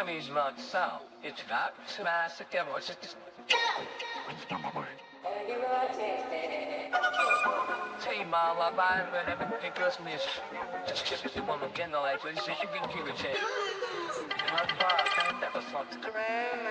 Chamizman são, itirar, tirar, se quer você. Say mama, bye, whenever it goes miss. Just keep it woman, get no life, let's see if you can keep it check. Not far, can't that was something. Okay.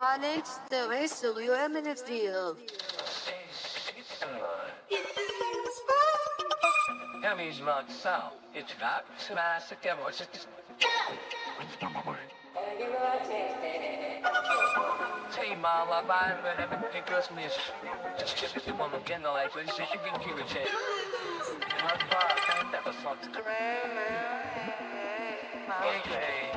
Alex TV sığıyor eminiz diyor. Yummy sal. It's got smash the devil. Say mama, ben böyle bir pekosmuş. Just woman getting like this, you can keep it check. Not far, can't that was something. Okay.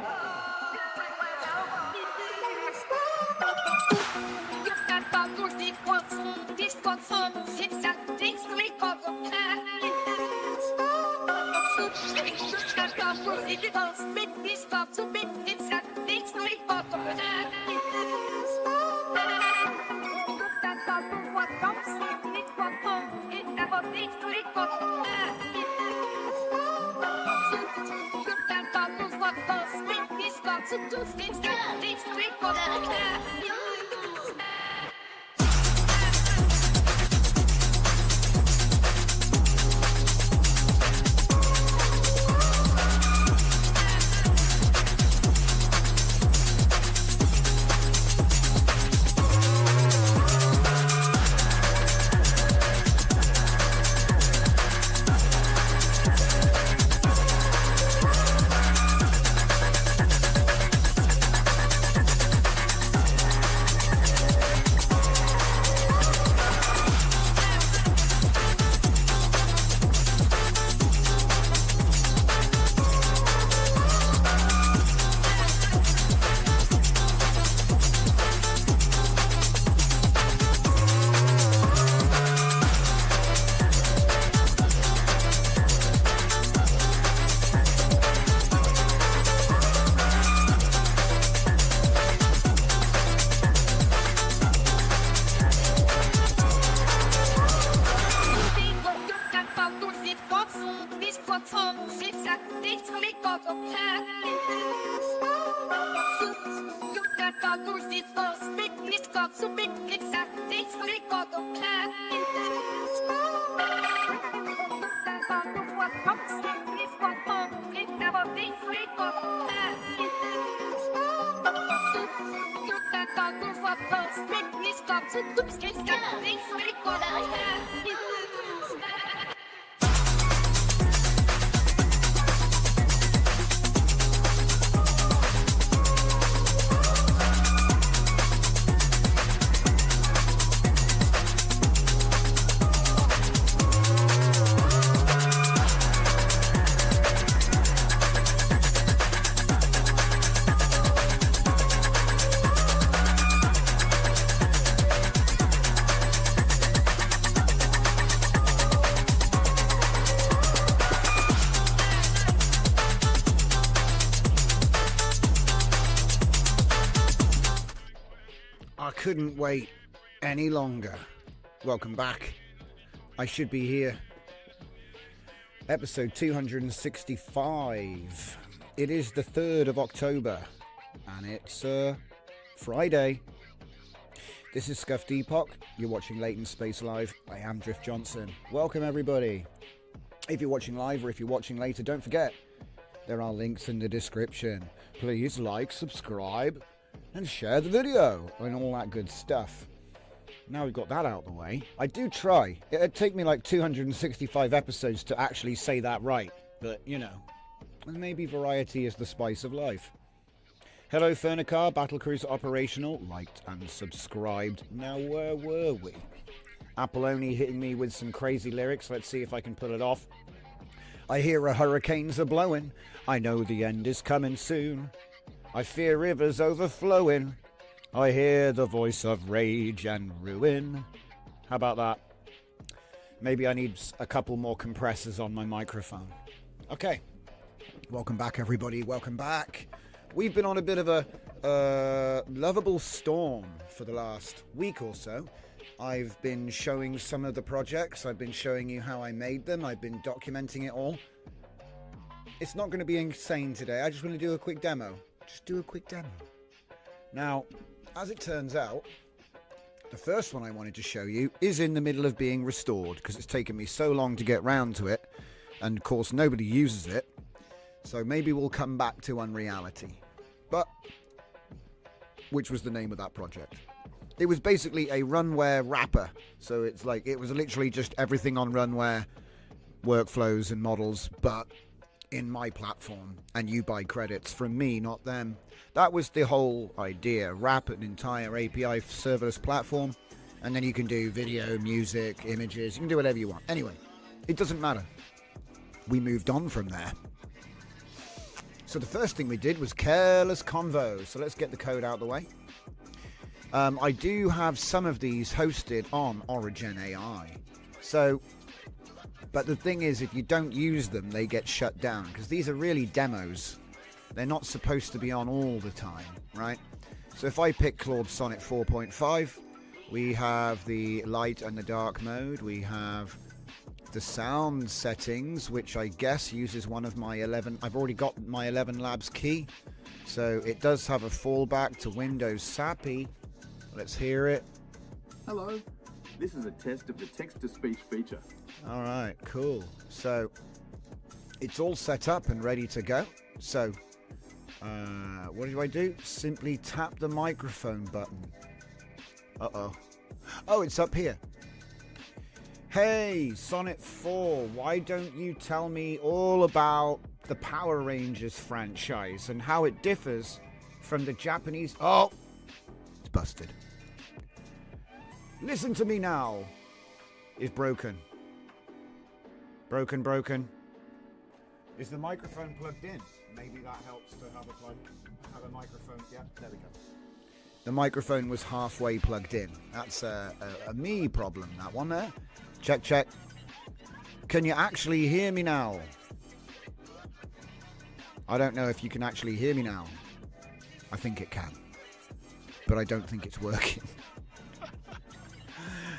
I couldn't wait any longer. Welcome back. I should be here. Episode 265. It is the 3rd of October and it's Friday. This is Scuffed Epoch. You're watching Latent Space Live. I am Drift Johnson. Welcome everybody. If you're watching live or if you're watching later, don't forget there are links in the description. Please like, subscribe and share the video and all that good stuff. Now we've got that out of the way, I do try. It'd take me like 265 episodes to actually say that right, but you know, maybe variety is the spice of life. Hello Furnicar, Battlecruiser operational, liked and subscribed. Now where were we? Apolloni hitting me with some crazy lyrics. Let's see if I can pull it off. I hear a hurricanes are blowing. I know the end is coming soon. I fear rivers overflowing. I hear the voice of rage and ruin. How about that? Maybe I need a couple more compressors on my microphone. Okay. Welcome back, everybody. Welcome back. We've been on a bit of a lovable storm for the last week or so. I've been showing some of the projects. I've been showing you how I made them. I've been documenting it all. It's not going to be insane today. I just want to do a quick demo. Just do a quick demo. Now, as it turns out, the first one I wanted to show you is in the middle of being restored because it's taken me so long to get round to it, and of course nobody uses it, so maybe we'll come back to Unreality. But which was the name of that project. It was basically a Runware wrapper. So it's like, it was literally just everything on Runware, workflows and models, but in my platform, and you buy credits from me, not them. That was the whole idea. Wrap an entire API serverless platform, and then you can do video, music, images. You can do whatever you want. Anyway, it doesn't matter. We moved on from there. So the first thing we did was careless convo. So let's get the code out of the way. I do have some of these hosted on Origin AI. So, but the thing is, if you don't use them, they get shut down, because these are really demos. They're not supposed to be on all the time, right? So if I pick Claude Sonnet 4.5, we have the light and the dark mode. We have the sound settings, which I guess uses one of my 11. I've already got my 11 Labs key, so it does have a fallback to Windows SAPI. Let's hear it. Hello. This is a test of the text-to-speech feature. All right, cool. So it's all set up and ready to go. So what do I do? Simply tap the microphone button. Uh-oh. Oh, it's up here. Hey, Sonnet 4, why don't you tell me all about the Power Rangers franchise and how it differs from the Japanese... Oh, it's busted. Listen to me now. Is broken. Broken. Is the microphone plugged in? Maybe that helps to have a microphone. Yeah, there we go. The microphone was halfway plugged in. That's a me problem, that one there. Check. Can you actually hear me now? I don't know if you can actually hear me now. I think it can. But I don't think it's working.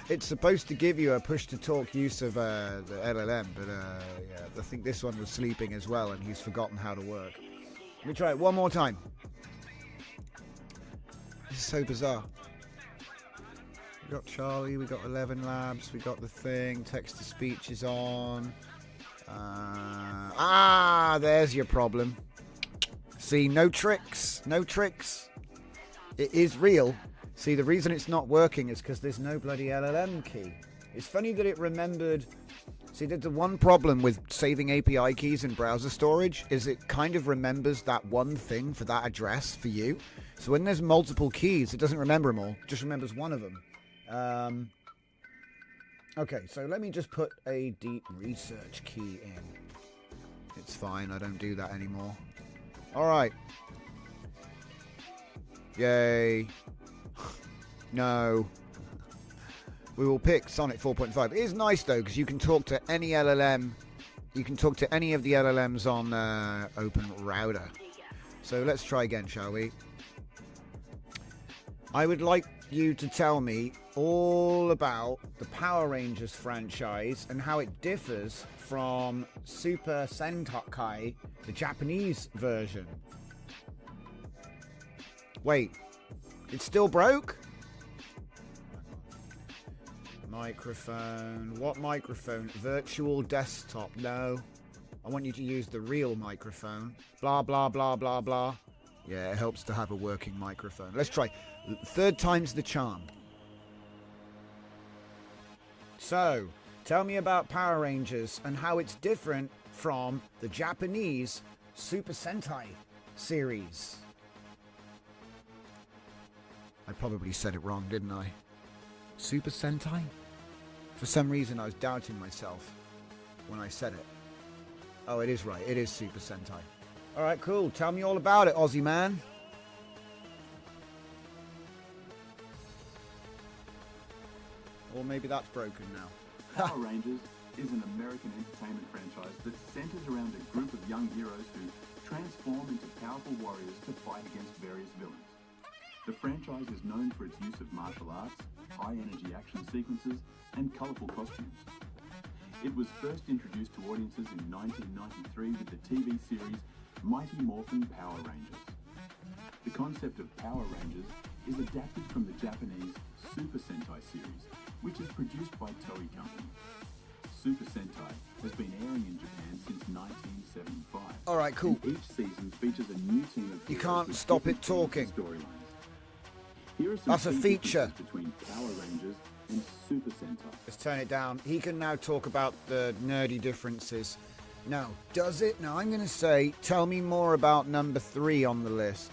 It's supposed to give you a push-to-talk use of the LLM, but yeah, I think this one was sleeping as well, and he's forgotten how to work. Let me try it one more time. This is so bizarre. We got Charlie, we got 11 Labs, we got the thing, text-to-speech is on. There's your problem. See, no tricks. It is real. See, the reason it's not working is because there's no bloody LLM key. It's funny that it remembered... See, the one problem with saving API keys in browser storage is it kind of remembers that one thing for that address for you. So when there's multiple keys, it doesn't remember them all. It just remembers one of them. Okay, so let me just put a deep research key in. It's fine, I don't do that anymore. Alright. Yay. No. We will pick Sonnet 4.5. It is nice though, because you can talk to any LLM. You can talk to any of the LLMs on Open Router. So let's try again, shall we? I would like you to tell me all about the Power Rangers franchise and how it differs from Super Sentai, the Japanese version. Wait, it's still broke? Microphone. What microphone? Virtual desktop. No. I want you to use the real microphone. Blah, blah, blah, blah, blah. Yeah, it helps to have a working microphone. Let's try. Third time's the charm. So, tell me about Power Rangers and how it's different from the Japanese Super Sentai series. I probably said it wrong, didn't I? Super Sentai? For some reason I was doubting myself when I said it. Oh, it is right. It is Super Sentai. Alright, cool. Tell me all about it, Aussie man. Or maybe that's broken now. Power Rangers is an American entertainment franchise that centers around a group of young heroes who transform into powerful warriors to fight against various villains. The franchise is known for its use of martial arts, high-energy action sequences, and colourful costumes. It was first introduced to audiences in 1993 with the TV series Mighty Morphin Power Rangers. The concept of Power Rangers is adapted from the Japanese Super Sentai series, which is produced by Toei Company. Super Sentai has been airing in Japan since 1975. Alright, cool. And each season features a new team of You heroes can't with stop it different themes talking. and storylines. Here are some That's a key feature. differences between Power Rangers and Super Sentai. Let's turn it down. He can now talk about the nerdy differences. No, does it? No, I'm going to say, tell me more about number 3 on the list.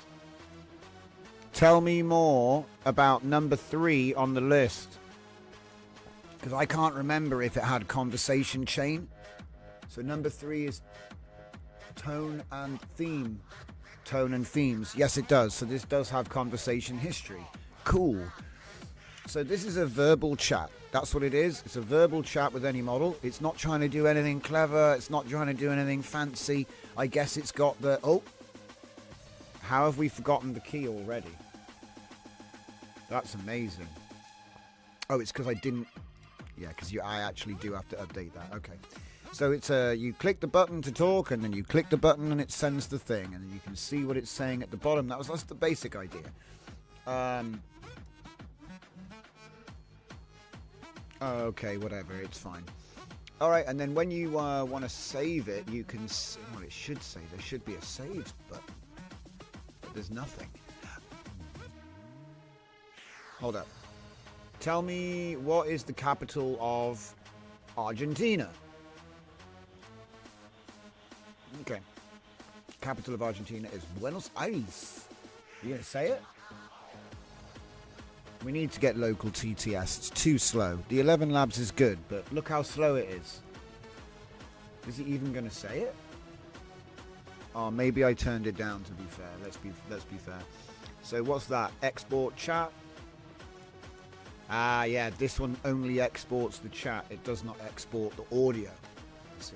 Tell me more about number 3 on the list. Because I can't remember if it had conversation chain. So number 3 is tone and theme. Tone and themes. Yes, it does. So this does have conversation history. Cool. So this is a verbal chat. That's what it is. It's a verbal chat with any model. It's not trying to do anything clever. It's not trying to do anything fancy. I guess it's got the... Oh! How have we forgotten the key already? That's amazing. Oh, it's because I didn't... Yeah, because I actually do have to update that. Okay. So it's you click the button to talk, and then you click the button and it sends the thing, and then you can see what it's saying at the bottom. That's the basic idea. Okay, whatever, it's fine. Alright, and then when you want to save it, you can... Well, it should save. There should be a save button. But there's nothing. Hold up. Tell me, what is the capital of Argentina? Okay. Capital of Argentina is Buenos Aires. You gonna say it? We need to get local TTS. It's too slow. The 11 Labs is good, but look how slow it is. Is he even gonna say it? Oh, maybe I turned it down, to be fair. Let's be fair. So what's that? Export chat. Ah, yeah, this one only exports the chat. It does not export the audio. Let's see.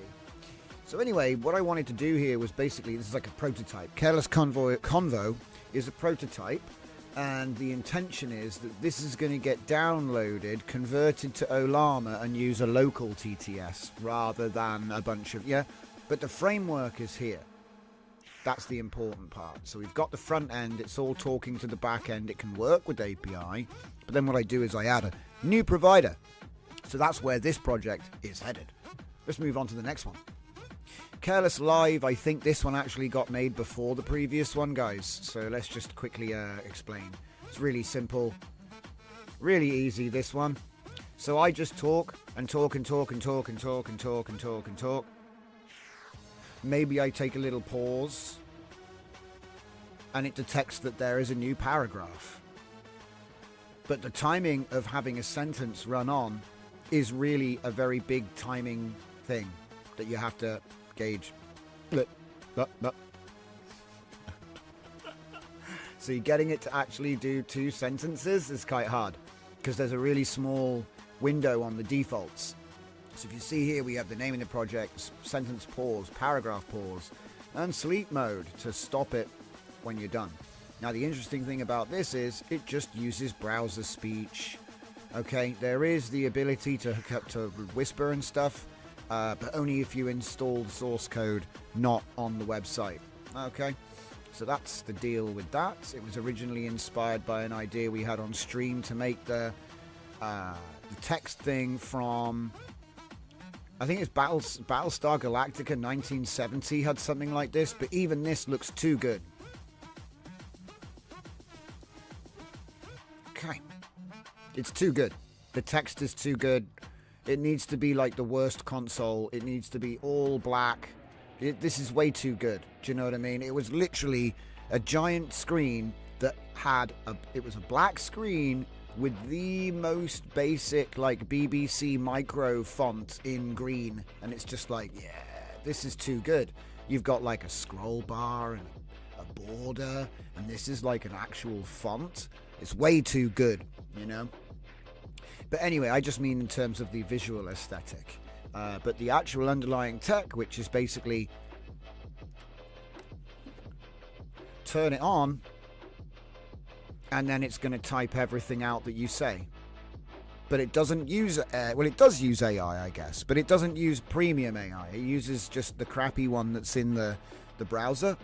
So anyway, what I wanted to do here was basically, this is like a prototype. Careless Convo is a prototype, and the intention is that this is going to get downloaded, converted to Olama, and use a local TTS rather than a bunch of... Yeah, but the framework is here. That's the important part. So we've got the front end, it's all talking to the back end, it can work with API, but then what I do is I add a new provider. So that's where this project is headed. Let's move on to the next one. Careless Live, I think this one actually got made before the previous one, guys. So let's just quickly explain. It's really simple, really easy, this one. So I just talk and talk and talk and talk and talk and talk and talk and talk. Maybe I take a little pause and it detects that there is a new paragraph. But the timing of having a sentence run on is really a very big timing thing that you have to gauge. So getting it to actually do 2 sentences is quite hard because there's a really small window on the defaults. So if you see here, we have the name of the project, sentence pause, paragraph pause, and sleep mode to stop it when you're done. Now, the interesting thing about this is it just uses browser speech. Okay, there is the ability to hook up to whisper and stuff, but only if you install the source code, not on the website. Okay, so that's the deal with that. It was originally inspired by an idea we had on stream to make the text thing from... I think it's Battlestar Galactica 1970 had something like this, but even this looks too good. Okay. It's too good. The text is too good. It needs to be like the worst console. It needs to be all black. This is way too good. Do you know what I mean? It was literally a giant screen that had it was a black screen with the most basic like BBC micro font in green, and it's just like, yeah, this is too good. You've got like a scroll bar and a border, and this is like an actual font. It's way too good, you know. But anyway, I just mean in terms of the visual aesthetic, but the actual underlying tech, which is basically turn it on and then it's going to type everything out that you say. But it doesn't use, well, it does use AI, I guess, but it doesn't use premium AI. It uses just the crappy one that's in the browser.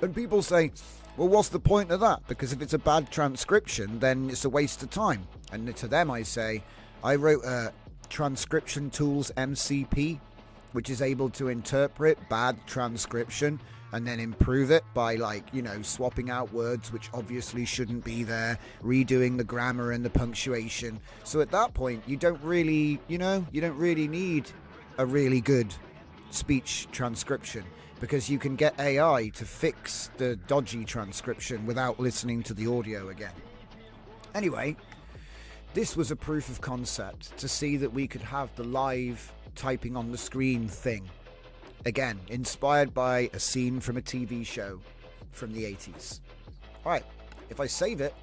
And people say, well, what's the point of that? Because if it's a bad transcription, then it's a waste of time. And to them, I say, I wrote a transcription tools MCP, which is able to interpret bad transcription and then improve it by, like, you know, swapping out words which obviously shouldn't be there, redoing the grammar and the punctuation. So at that point, you don't really need a really good speech transcription, because you can get AI to fix the dodgy transcription without listening to the audio again. Anyway, this was a proof of concept to see that we could have the live typing on the screen thing. Again, inspired by a scene from a TV show from the 80s. Alright, if I save it,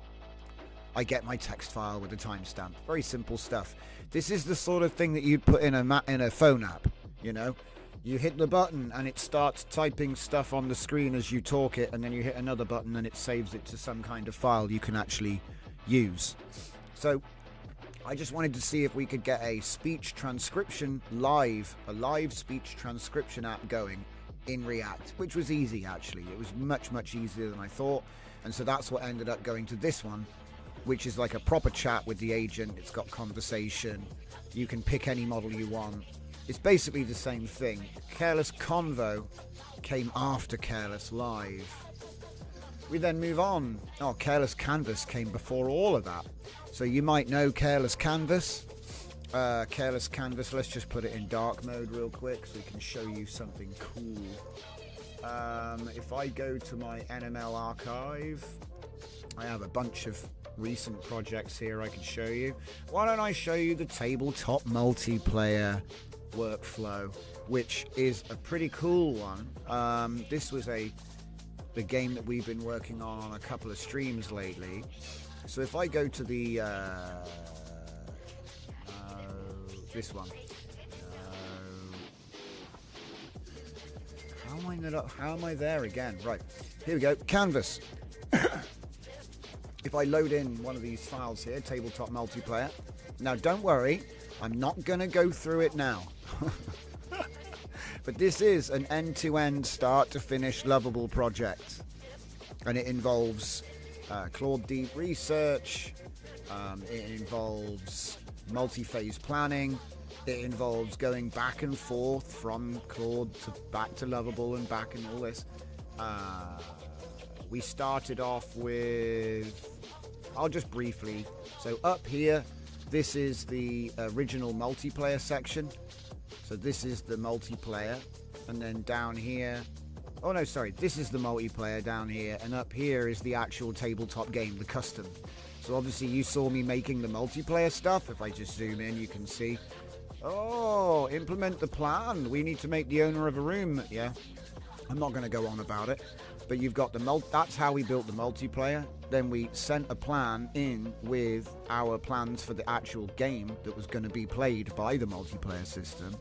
I get my text file with a timestamp. Very simple stuff. This is the sort of thing that you'd put in a phone app, you know? You hit the button and it starts typing stuff on the screen as you talk it, and then you hit another button and it saves it to some kind of file you can actually use. So I just wanted to see if we could get a speech transcription a live speech transcription app going in React, which was easy actually. It was much, much easier than I thought. And so that's what ended up going to this one, which is like a proper chat with the agent. It's got conversation. You can pick any model you want. It's basically the same thing. Careless Convo came after Careless Live. We then move on. Oh, Careless Canvas came before all of that. So you might know Careless Canvas. Careless Canvas, let's just put it in dark mode real quick so we can show you something cool. If I go to my NML archive, I have a bunch of recent projects here I can show you. Why don't I show you the tabletop multiplayer workflow, which is a pretty cool one. This was the game that we've been working on a couple of streams lately. So if I go to the this one, how am I there again? Right, here we go. Canvas. If I load in one of these files here, tabletop multiplayer. Now don't worry, I'm not gonna go through it now. But this is an end-to-end, start-to-finish Lovable project, and it involves Claude Deep research, it involves multi-phase planning, it involves going back and forth from Claude to back to Lovable and back and all this. We started off with, I'll just briefly, so up here, this is the original multiplayer section. So this is the multiplayer, and then down here, oh no, sorry, this is the multiplayer down here, and up here is the actual tabletop game, the custom. So obviously you saw me making the multiplayer stuff. If I just zoom in, you can see, oh, implement the plan. We need to make the owner of a room. Yeah, I'm not going to go on about it, but you've got that's how we built the multiplayer. Then we sent a plan in with our plans for the actual game that was going to be played by the multiplayer system,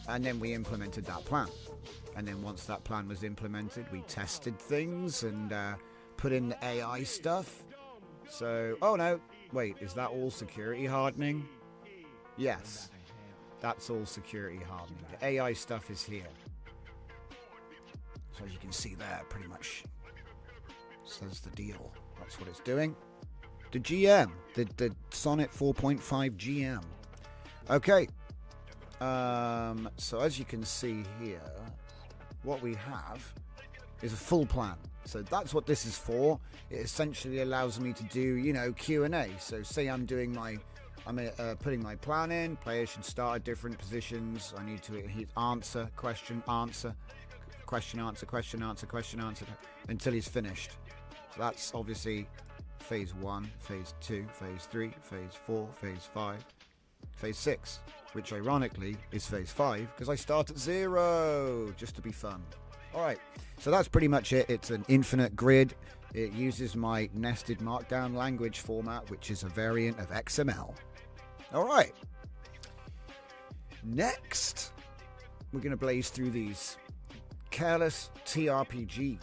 and then we implemented that plan. And then once that plan was implemented, we tested things and put in the AI stuff. So, oh no, wait, is that all security hardening? Yes, that's all security hardening. The AI stuff is here. So as you can see there, pretty much says the deal. That's what it's doing. The GM, the Sonnet 4.5 GM. Okay. So as you can see here, what we have is a full plan. So that's what this is for. It essentially allows me to do, you know, Q&A. So say I'm doing putting my plan in. Players should start at different positions. I need to answer, question, answer, question, answer, question, answer, question, answer, until he's finished. So that's obviously phase 1, phase 2, phase 3, phase 4, phase 5, phase 6, which ironically is phase 5 because I start at 0 just to be fun. Alright, so that's pretty much it. It's an infinite grid. It uses my nested markdown language format, which is a variant of XML. Alright, next we're going to blaze through these. Careless TRPG.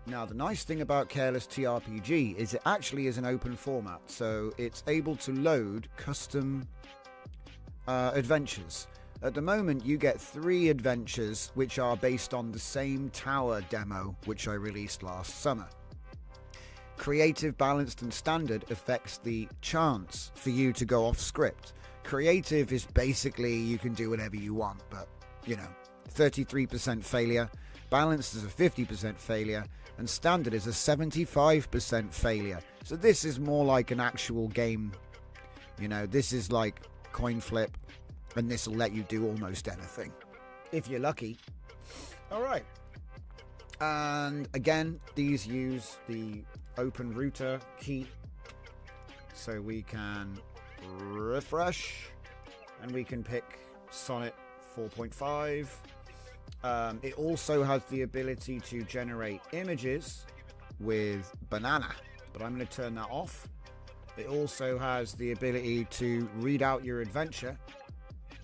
Now the nice thing about Careless TRPG is it actually is an open format, so it's able to load custom adventures. At the moment you get 3 adventures which are based on the same tower demo which I released last summer. Creative, Balanced and Standard affects the chance for you to go off script. Creative is basically you can do whatever you want, but you know, 33% failure. balanced is a 50% failure, and standard is a 75% failure. So this is more like an actual game. You know, this is like coin flip, and this will let you do almost anything if you're lucky. All right. And again, these use the open router key, so we can refresh and we can pick Sonnet 4.5. It also has the ability to generate images with Banana, but I'm going to turn that off. It also has the ability to read out your adventure,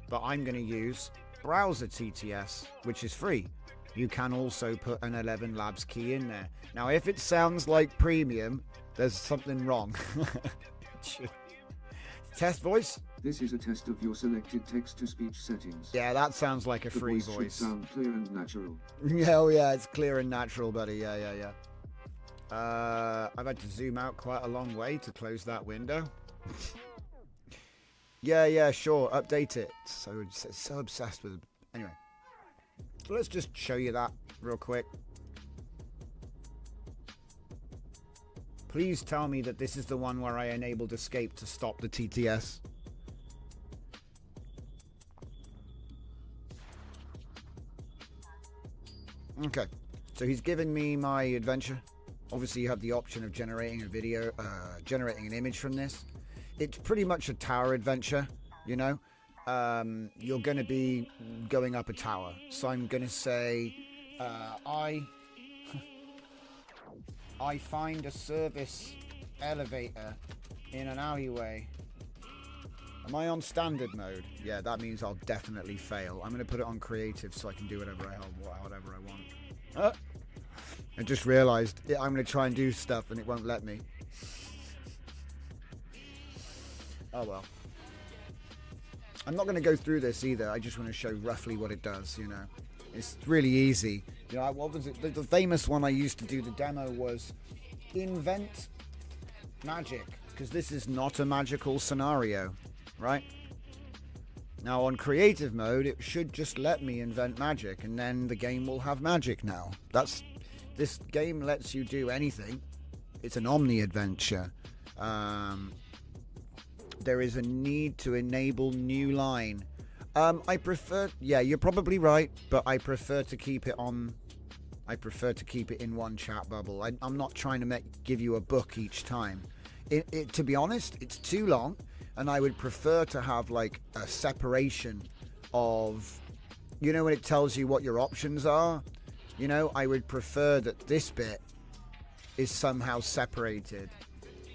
but I'm going to use Browser TTS, which is free. You can also put an 11 Labs key in there. Now, if it sounds like premium, there's something wrong. Test voice? This is a test of your selected text-to-speech settings. Yeah, that sounds like a The free voice should voice. sound clear and natural. Yeah, oh yeah, it's clear and natural, buddy. Yeah. I've had to zoom out quite a long way to close that window. Yeah, sure. Update it. So obsessed with. Anyway, so let's just show you that real quick. Please tell me that this is the one where I enabled escape to stop the TTS. Okay, so he's given me my adventure. Obviously, you have the option of generating a video, generating an image from this. It's pretty much a tower adventure, you know. You're going to be going up a tower. So I'm going to say, I find a service elevator in an alleyway. Am I on standard mode? Yeah, that means I'll definitely fail. I'm going to put it on creative so I can do whatever I want. I just realized I'm going to try and do stuff and it won't let me. Oh well. I'm not going to go through this either. I just want to show roughly what it does, you know. It's really easy. You know, what was it? The famous one I used to do the demo was invent magic, because this is not a magical scenario, right? Now on creative mode, it should just let me invent magic, and then the game will have magic now. This game lets you do anything. It's an omni adventure. There is a need to enable new line. I prefer, yeah, you're probably right, but I prefer to keep it on. I prefer to keep it in one chat bubble. I'm not trying to give you a book each time. To be honest, it's too long, and I would prefer to have like a separation of, you know, when it tells you what your options are. You know, I would prefer that this bit is somehow separated,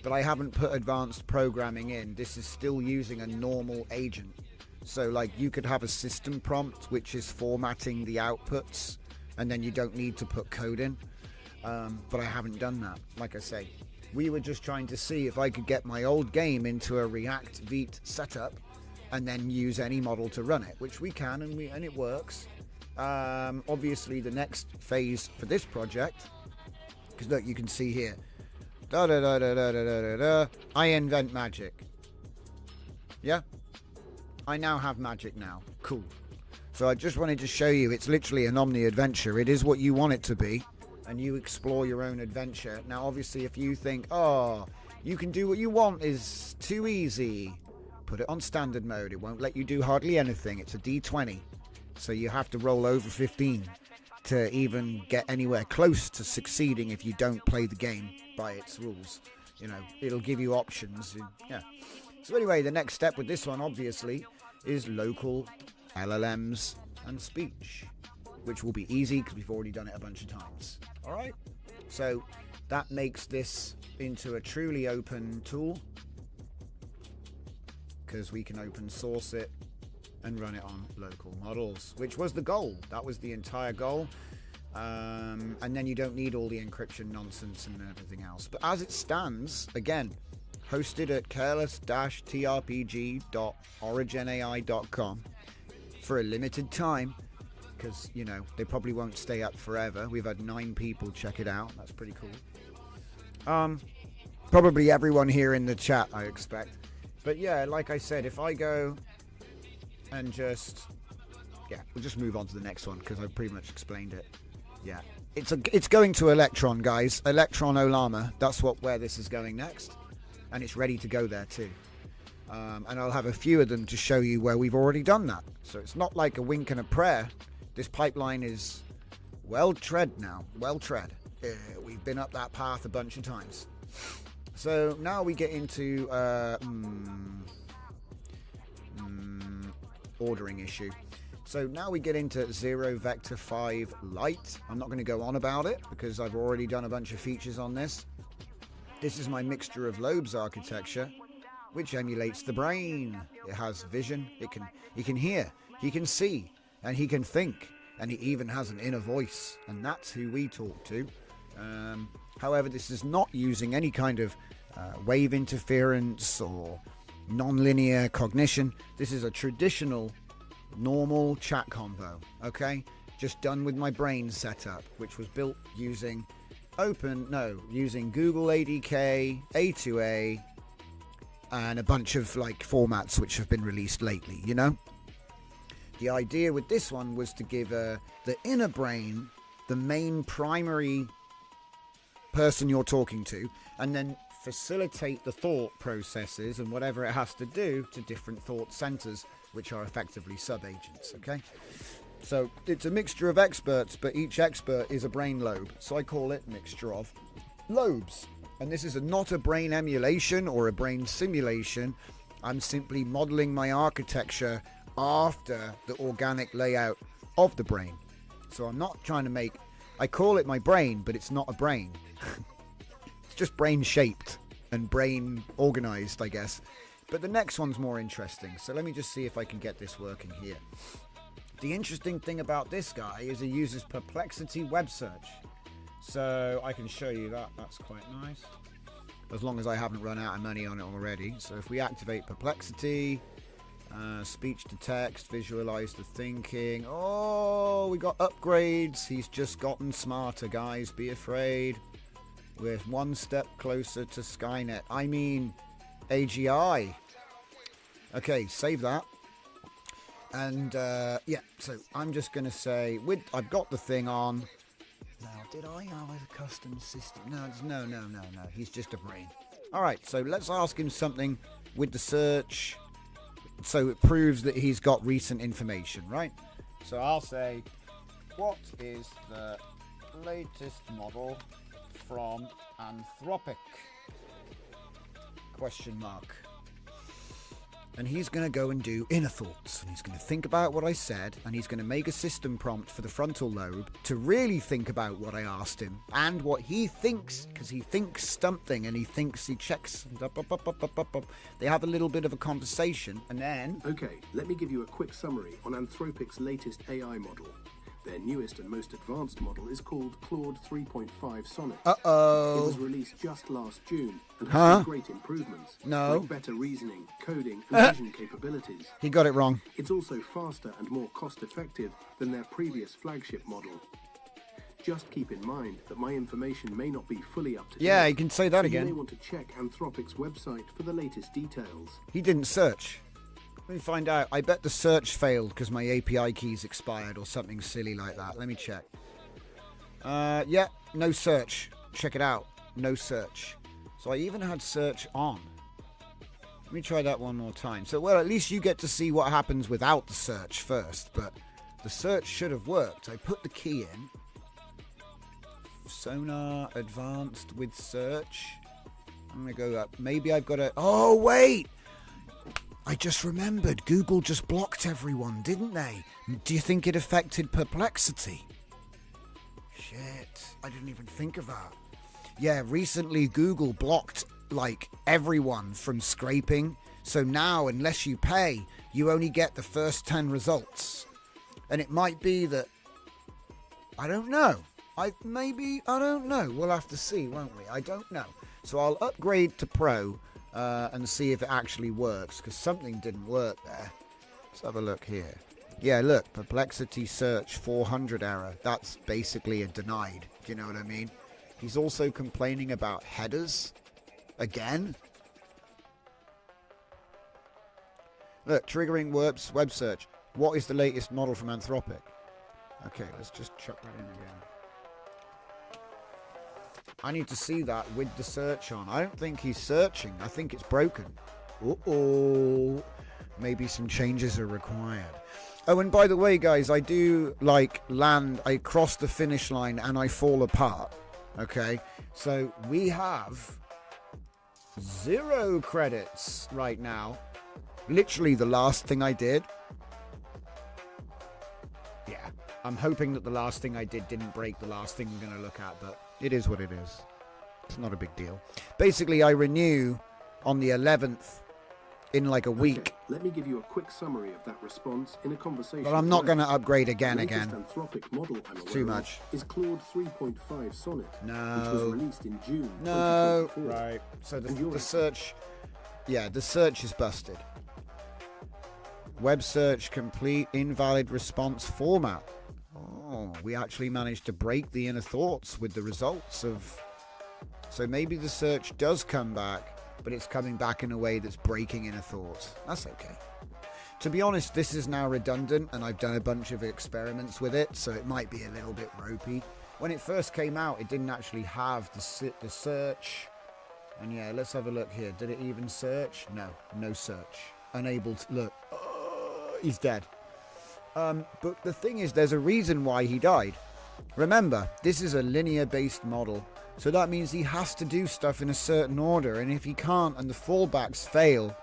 but I haven't put advanced programming in. This is still using a normal agent. So like you could have a system prompt which is formatting the outputs, and then you don't need to put code in. But I haven't done that. Like I say, we were just trying to see if I could get my old game into a React Vite setup and then use any model to run it, which we can, and it works. Obviously the next phase for this project, because look, you can see here, I invent magic. Yeah, I now have magic now. Cool. So I just wanted to show you, it's literally an omni adventure. It is what you want it to be, and you explore your own adventure. Now obviously if you think, oh, you can do what you want is too easy, put it on standard mode. It won't let you do hardly anything. It's a D20, so you have to roll over 15 to even get anywhere close to succeeding if you don't play the game by its rules. You know, it'll give you options. Yeah. So anyway, the next step with this one obviously is local LLMs and speech, which will be easy because we've already done it a bunch of times. All right, so that makes this into a truly open tool, because we can open source it and run it on local models, which was the goal. That was the entire goal. And then you don't need all the encryption nonsense and everything else. But as it stands, again, hosted at careless-trpg.originai.com for a limited time, because, you know, they probably won't stay up forever. We've had 9 people check it out. That's pretty cool. Probably everyone here in the chat, I expect. But yeah, like I said, if I go and just, yeah, we'll just move on to the next one because I've pretty much explained it. Yeah. It's going to Electron, guys. Electron Olama. That's where this is going next. And it's ready to go there too. And I'll have a few of them to show you where we've already done that. So it's not like a wink and a prayer. This pipeline is well tread now. Well tread. We've been up that path a bunch of times. So now we get into ordering issue. So now we get into 0 Vector 5 Lite. I'm not going to go on about it because I've already done a bunch of features on this. This is my mixture of lobes architecture, which emulates the brain. It has vision, he can hear, he can see, and he can think, and he even has an inner voice, and that's who we talk to. However, this is not using any kind of wave interference or non-linear cognition. This is a traditional normal chat convo, okay, just done with my brain setup, which was built using using Google ADK, A2A, and a bunch of like formats which have been released lately, you know. The idea with this one was to give the inner brain the main primary person you're talking to, and then facilitate the thought processes and whatever it has to do to different thought centers, which are effectively sub-agents, okay? So it's a mixture of experts, but each expert is a brain lobe. So I call it mixture of lobes. And this is not a brain emulation or a brain simulation. I'm simply modeling my architecture after the organic layout of the brain. So I'm not trying to I call it my brain, but it's not a brain. It's just brain shaped and brain organized, I guess. But the next one's more interesting. So let me just see if I can get this working here. The interesting thing about this guy is he uses Perplexity web search. So I can show you that. That's quite nice. As long as I haven't run out of money on it already. So if we activate Perplexity, speech to text, visualize the thinking. Oh, we got upgrades. He's just gotten smarter, guys. Be afraid. We're one step closer to Skynet. I mean, AGI. Okay, save that. And yeah, so I'm just going to say, I've got the thing on. Now, did I have a custom system? No. He's just a brain. All right, so let's ask him something with the search. So it proves that he's got recent information, right? So I'll say, what is the latest model from Anthropic? Question mark. And he's going to go and do inner thoughts. And he's going to think about what I said. And he's going to make a system prompt for the frontal lobe to really think about what I asked him. And what he thinks, because he thinks something. And he checks. They have a little bit of a conversation. And then... Okay, let me give you a quick summary on Anthropic's latest AI model. Their newest and most advanced model is called Claude 3.5 Sonnet. Uh-oh. It was released just last June and has some great improvements. No. Like better reasoning, coding, and vision capabilities. He got it wrong. It's also faster and more cost-effective than their previous flagship model. Just keep in mind that my information may not be fully up to date. Yeah, you can say that so again. You may want to check Anthropic's website for the latest details. He didn't search. Let me find out. I bet the search failed because my API keys expired or something silly like that. Let me check. Yeah, no search. Check it out. No search. So I even had search on. Let me try that one more time. So, well, at least you get to see what happens without the search first. But the search should have worked. I put the key in. Sonar advanced with search. I'm going to go up. Maybe I've got a... Oh, wait! I just remembered, Google just blocked everyone, didn't they? Do you think it affected Perplexity? Shit, I didn't even think of that. Yeah, recently Google blocked, like, everyone from scraping. So now, unless you pay, you only get the first 10 results. And it might be that... I don't know. I don't know. We'll have to see, won't we? I don't know. So I'll upgrade to Pro... and see if it actually works, because something didn't work there. Let's have a look here. Yeah, look, Perplexity search 400 error. That's basically a denied. Do you know what I mean? He's also complaining about headers. Again? Look, triggering web search. What is the latest model from Anthropic? Okay, let's just chuck that in again. I need to see that with the search on. I don't think he's searching. I think it's broken. Uh-oh. Maybe some changes are required. Oh, and by the way, guys, I do, like, land. I cross the finish line and I fall apart. Okay? So we have 0 credits right now. Literally the last thing I did. Yeah. I'm hoping that the last thing I did didn't break the last thing I'm going to look at, but it is what it is. It's not a big deal. Basically, I renew on the 11th in like a week. Okay, let me give you a quick summary of that response in a conversation. But I'm not going to upgrade again. The latest Anthropic model I'm aware Too of much. is Claude 3.5 Sonnet, No. which was released in June No. 2024. Right. So And the you're- search, yeah, the search is busted. Web search complete invalid response format. Oh, we actually managed to break the inner thoughts with the results of. So maybe the search does come back, but it's coming back in a way that's breaking inner thoughts. That's okay. To be honest, this is now redundant, and I've done a bunch of experiments with it, so it might be a little bit ropey. When it first came out, it didn't actually have the search. And yeah, let's have a look here. Did it even search? No search. Unable to look. He's dead. But the thing is, there's a reason why he died. Remember, this is a linear-based model, so that means he has to do stuff in a certain order, and if he can't and the fallbacks fail,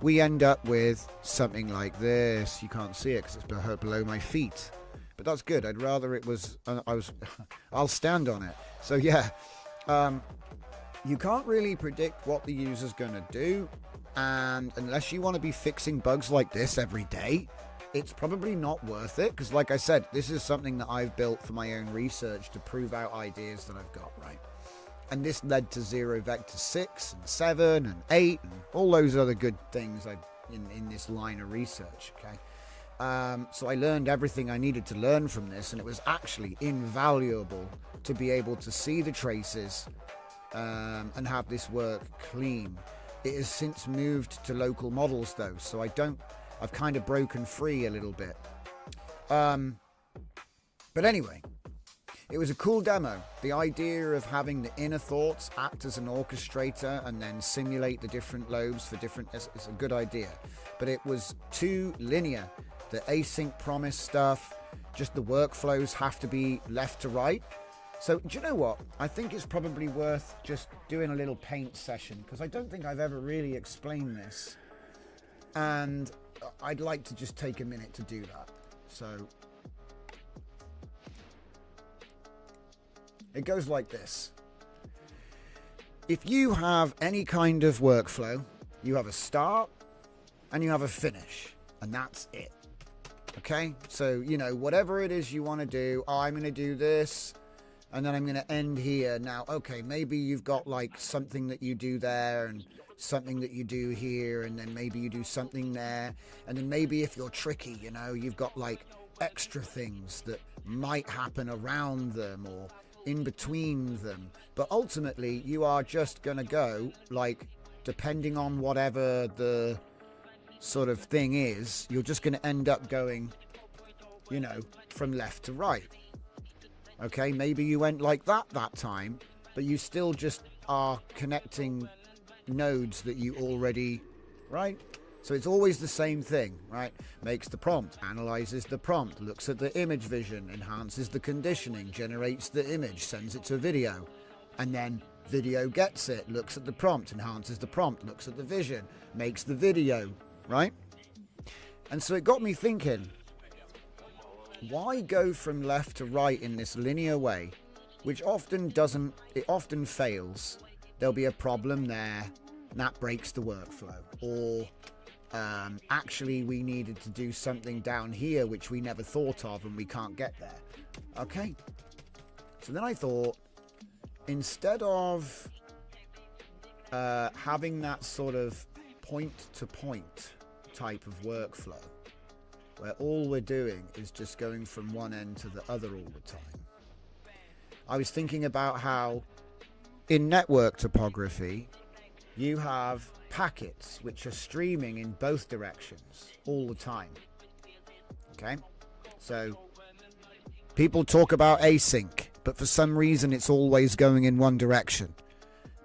we end up with something like this. You can't see it because it's below my feet, but that's good. I'd rather it was. I'll stand on it. So yeah, you can't really predict what the user's going to do, and unless you want to be fixing bugs like this every day, it's probably not worth it, because like I said, this is something that I've built for my own research to prove out ideas that I've got, right? And this led to 0 Vector 6 and 7 and 8 and all those other good things in this line of research, okay? So I learned everything I needed to learn from this, and it was actually invaluable to be able to see the traces and have this work clean. It has since moved to local models though, so I've kind of broken free a little bit. But anyway, it was a cool demo. The idea of having the inner thoughts act as an orchestrator and then simulate the different lobes for different is a good idea. But it was too linear. The async promise stuff, just the workflows have to be left to right. So do you know what? I think it's probably worth just doing a little paint session, because I don't think I've ever really explained this. And I'd like to just take a minute to do that. So it goes like this. If you have any kind of workflow, you have a start and you have a finish, and that's it. Okay? So, you know, whatever it is you want to do, I'm going to do this, and then I'm going to end here. Now, okay, maybe you've got like something that you do there and something that you do here, and then maybe you do something there, and then maybe if you're tricky, you know, you've got like extra things that might happen around them or in between them. But ultimately, you are just going to go, like, depending on whatever the sort of thing is, you're just going to end up going, you know, from left to right. Okay, maybe you went like that time, but you still just are connecting nodes that you already, right? So it's always the same thing, right? Makes the prompt, analyzes the prompt, looks at the image vision, enhances the conditioning, generates the image, sends it to video, and then video gets it, looks at the prompt, enhances the prompt, looks at the vision, makes the video, right? And so it got me thinking, why go from left to right in this linear way, which often fails. There'll be a problem there, and that breaks the workflow. Or actually we needed to do something down here which we never thought of and we can't get there. Okay, so then I thought, instead of having that sort of point-to-point type of workflow, where all we're doing is just going from one end to the other all the time, I was thinking about how in network topography you have packets which are streaming in both directions all the time. Okay, so people talk about async. but for some reason it's always going in one direction.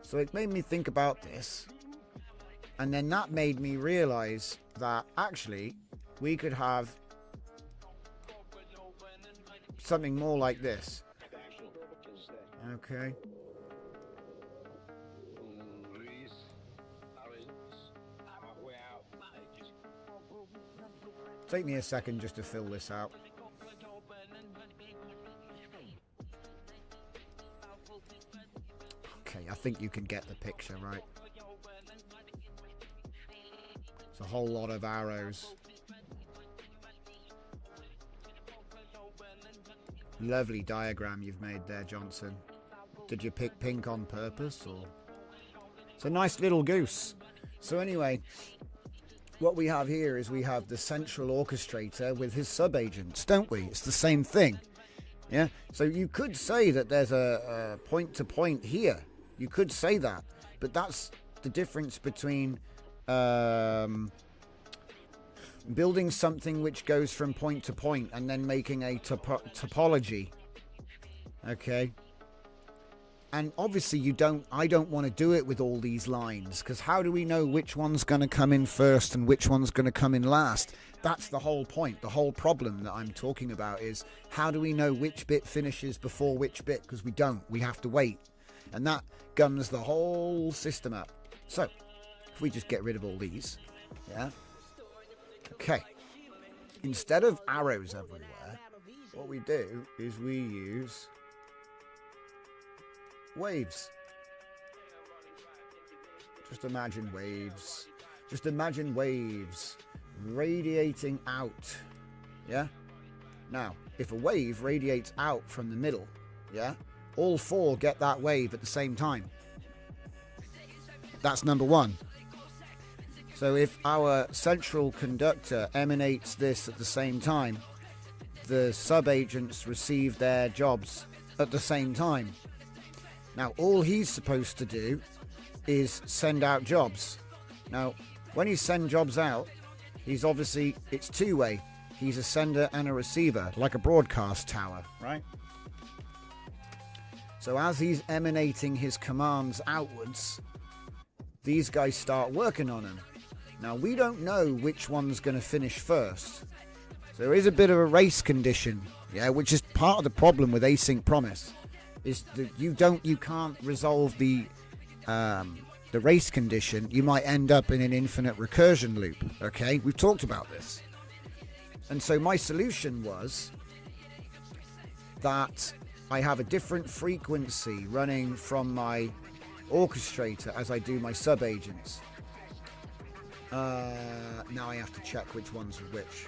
So it made me think about this, and then that made me realize that actually we could have something more like this. Okay. Take me a second just to fill this out. Okay, I think you can get the picture, right? It's a whole lot of arrows. Lovely diagram you've made there, Johnson. Did you pick pink on purpose, or? It's a nice little goose. So anyway, what we have here is we have the central orchestrator with his sub-agents, don't we? It's the same thing. Yeah. So you could say that there's a point-to-point here. You could say that, but that's the difference between building something which goes from point to point and then making a topology. Okay. And obviously I don't want to do it with all these lines, because how do we know which one's going to come in first and which one's going to come in last? That's the whole point. The whole problem that I'm talking about is how do we know which bit finishes before which bit? Because we don't. We have to wait. And that gums the whole system up. So if we just get rid of all these, yeah. Okay. Instead of arrows everywhere, what we do is we use waves. Just imagine waves. Just imagine waves radiating out. Yeah? Now, if a wave radiates out from the middle, yeah, all four get that wave at the same time. That's number one. So if our central conductor emanates this at the same time, the sub-agents receive their jobs at the same time. Now, all he's supposed to do is send out jobs. Now, when he sends jobs out, he's obviously, it's two-way. He's a sender and a receiver, like a broadcast tower, right? So as he's emanating his commands outwards, these guys start working on them. Now, we don't know which one's going to finish first. So there is a bit of a race condition, yeah, which is part of the problem with async promise. Is that you can't resolve the race condition. You might end up in an infinite recursion loop. Okay, we've talked about this. And so my solution was that I have a different frequency running from my orchestrator as I do my sub-agents. Now I have to check which one's which.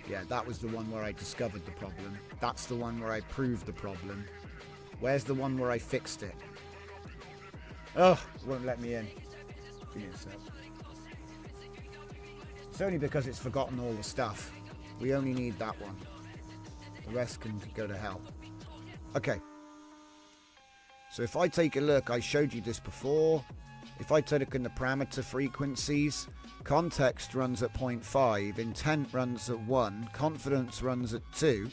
Yeah, that was the one where I discovered the problem. That's the one where I proved the problem. Where's the one where I fixed it? Oh, it won't let me in. Give me a sec. It's only because it's forgotten all the stuff. We only need that one. The rest can go to hell. Okay. So if I take a look, I showed you this before. If I take a look in the parameter frequencies, context runs at 0.5, intent runs at 1, confidence runs at 2,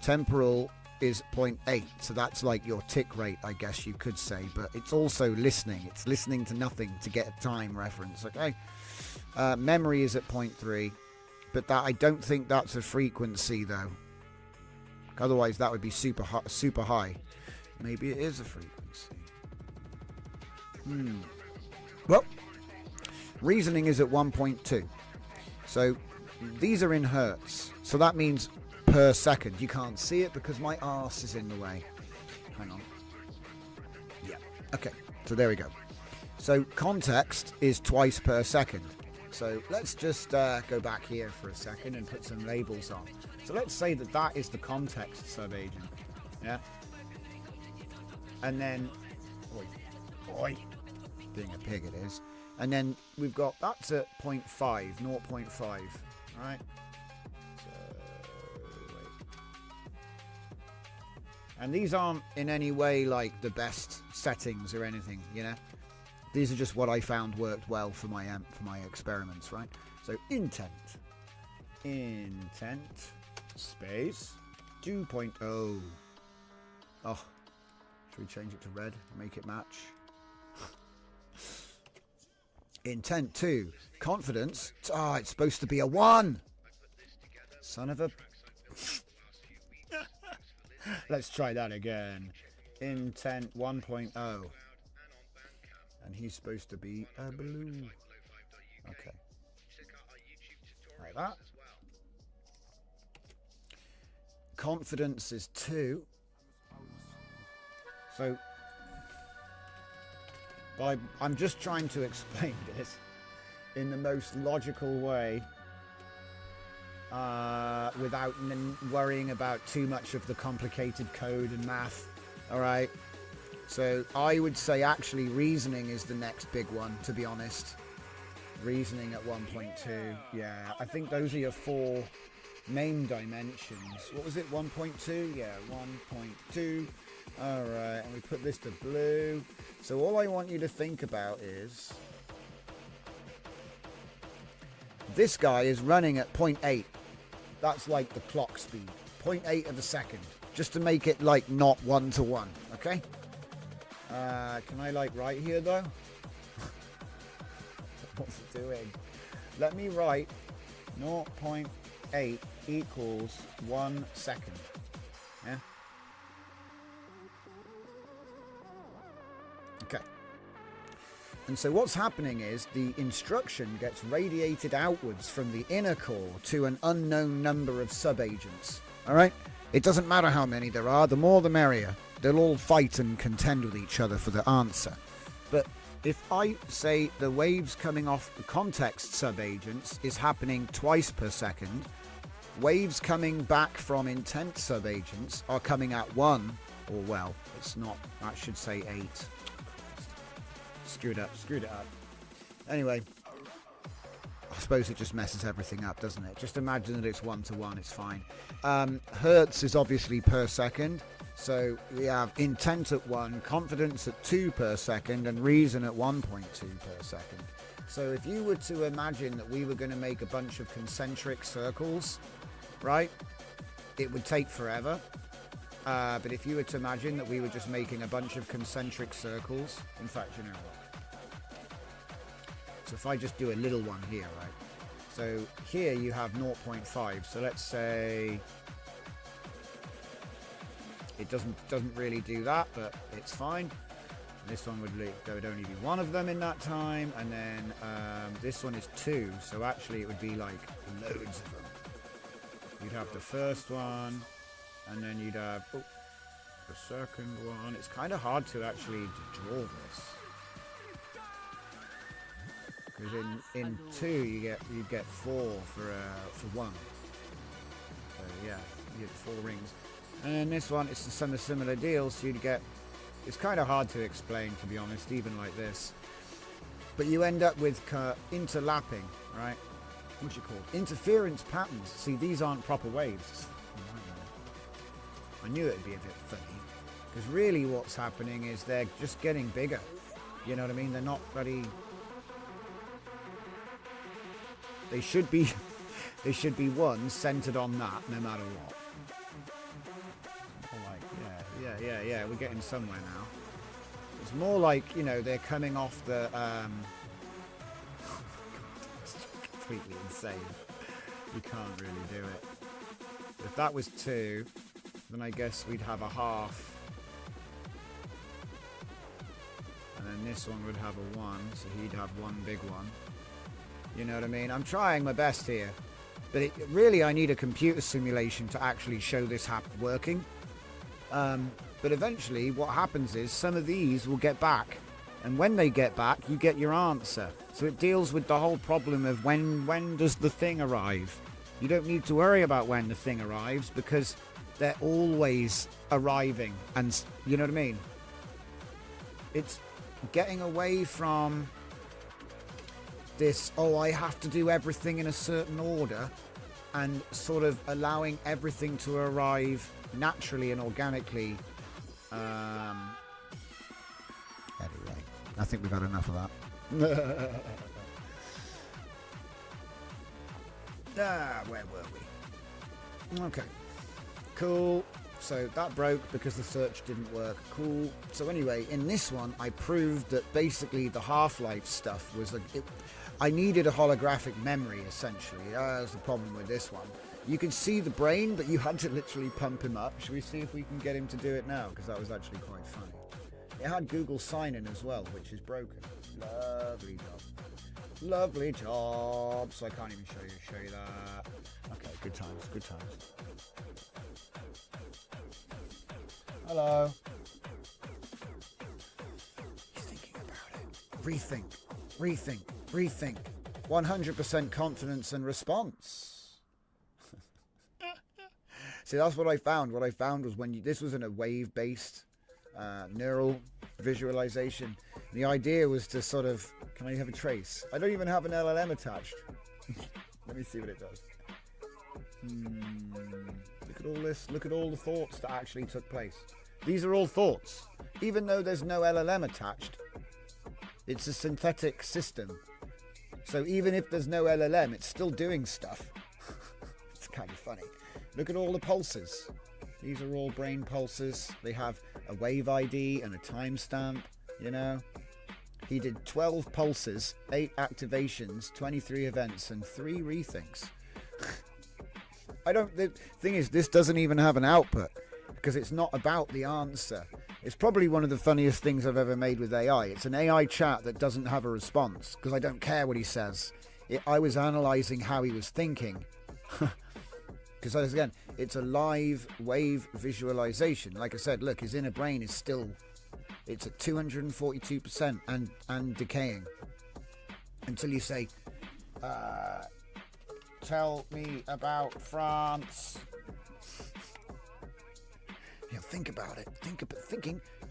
temporal is 0.8. So that's like your tick rate, I guess you could say, but it's also listening. It's listening to nothing to get a time reference, okay? Memory is at 0.3, but that I don't think that's a frequency though. Otherwise that would be super high. Maybe it is a frequency. Well, reasoning is at 1.2. So these are in hertz. So that means per second. You can't see it because my arse is in the way. Hang on. Yeah. Okay. So there we go. So context is twice per second. So let's just go back here for a second and put some labels on. So let's say that that is the context sub-agent. Yeah. And then, oi, being a pig it is. And then we've got, that's at 0.5, 0.5, right? So, wait. And these aren't in any way like the best settings or anything, you know? These are just what I found worked well for my experiments, right? So intent. space 2.0. Oh, should we change it to red? Make it match. Intent 2. Confidence. Ah, it's supposed to be a 1. Son of a... Let's try that again. Intent 1.0. And he's supposed to be a blue. Okay. Like that. Confidence is 2. So I'm just trying to explain this in the most logical way without worrying about too much of the complicated code and math. Alright, so I would say actually reasoning is the next big one, to be honest. Reasoning at 1.2. Yeah, I think those are your 4 main dimensions. What was it, 1.2? Yeah, 1.2. Alright, and we put this to blue. So all I want you to think about is this guy is running at 0.8. That's like the clock speed. 0.8 of a second. Just to make it like not 1 to 1. Okay? Can I like write here though? What's it doing? Let me write 0.8 equals 1 second. Yeah? Okay. And so what's happening is the instruction gets radiated outwards from the inner core to an unknown number of subagents. Alright? It doesn't matter how many there are, the more the merrier. They'll all fight and contend with each other for the answer. But if I say the waves coming off the context subagents is happening twice per second, waves coming back from intent subagents are coming at 1, or well, it's not, I should say 8. Screwed it up. Anyway, I suppose it just messes everything up, doesn't it? Just imagine that it's 1 to 1, it's fine. Hertz is obviously per second, so we have intent at 1, confidence at 2 per second, and reason at 1.2 per second. So if you were to imagine that we were going to make a bunch of concentric circles, right, it would take forever. But if you were to imagine that we were just making a bunch of concentric circles, in fact, you know what? So if I just do a little one here, right? So here you have 0.5. So let's say it doesn't really do that, but it's fine. This one there would only be 1 of them in that time, and then this one is 2. So actually, it would be like loads of them. You'd have the first one, and then you'd have the second one. It's kind of hard to actually draw this. Because in 2 you get 4 for 1. So yeah, you get 4 rings. And then this one, it's a similar deal. So you'd get. It's kind of hard to explain, to be honest, even like this. But you end up with interlapping, right? What's it called? Interference patterns. See, these aren't proper waves. I knew it'd be a bit funny. Because really, what's happening is they're just getting bigger. You know what I mean? They're not bloody. They should be one centered on that, no matter what. More like, yeah, we're getting somewhere now. It's more like, you know, they're coming off the, it's completely insane. You can't really do it. If that was 2, then I guess we'd have a half. And then this one would have a 1, so he'd have 1 big one. You know what I mean? I'm trying my best here. But really, I need a computer simulation to actually show this working. But eventually, what happens is some of these will get back. And when they get back, you get your answer. So it deals with the whole problem of when does the thing arrive? You don't need to worry about when the thing arrives because they're always arriving. And you know what I mean? It's getting away from this, oh, I have to do everything in a certain order, and sort of allowing everything to arrive naturally and organically. Anyway, I think we've had enough of that. Where were we? Okay. Cool. So that broke because the search didn't work. Cool. So anyway, in this one, I proved that basically the Half-Life stuff was I needed a holographic memory, essentially. That's the problem with this one. You can see the brain, but you had to literally pump him up. Should we see if we can get him to do it now? Because that was actually quite funny. It had Google sign-in as well, which is broken. Lovely job. Lovely job. So I can't even show you that. Okay, good times, good times. Hello. He's thinking about it. Rethink. 100% confidence and response. See, that's what I found. What I found was this was in a wave-based neural visualization. The idea was to sort of, can I have a trace? I don't even have an LLM attached. Let me see what it does. Look at all this. Look at all the thoughts that actually took place. These are all thoughts. Even though there's no LLM attached, it's a synthetic system. So even if there's no LLM, it's still doing stuff. It's kind of funny. Look at all the pulses. These are all brain pulses. They have a wave ID and a timestamp, you know. He did 12 pulses, 8 activations, 23 events, and 3 rethinks. The thing is, this doesn't even have an output because it's not about the answer. It's probably one of the funniest things I've ever made with AI. It's an AI chat that doesn't have a response because I don't care what he says. I was analysing how he was thinking. Because again, it's a live wave visualization. Like I said, look, his inner brain is still, it's at 242% and decaying. Until you say, tell me about France. You know, think about it.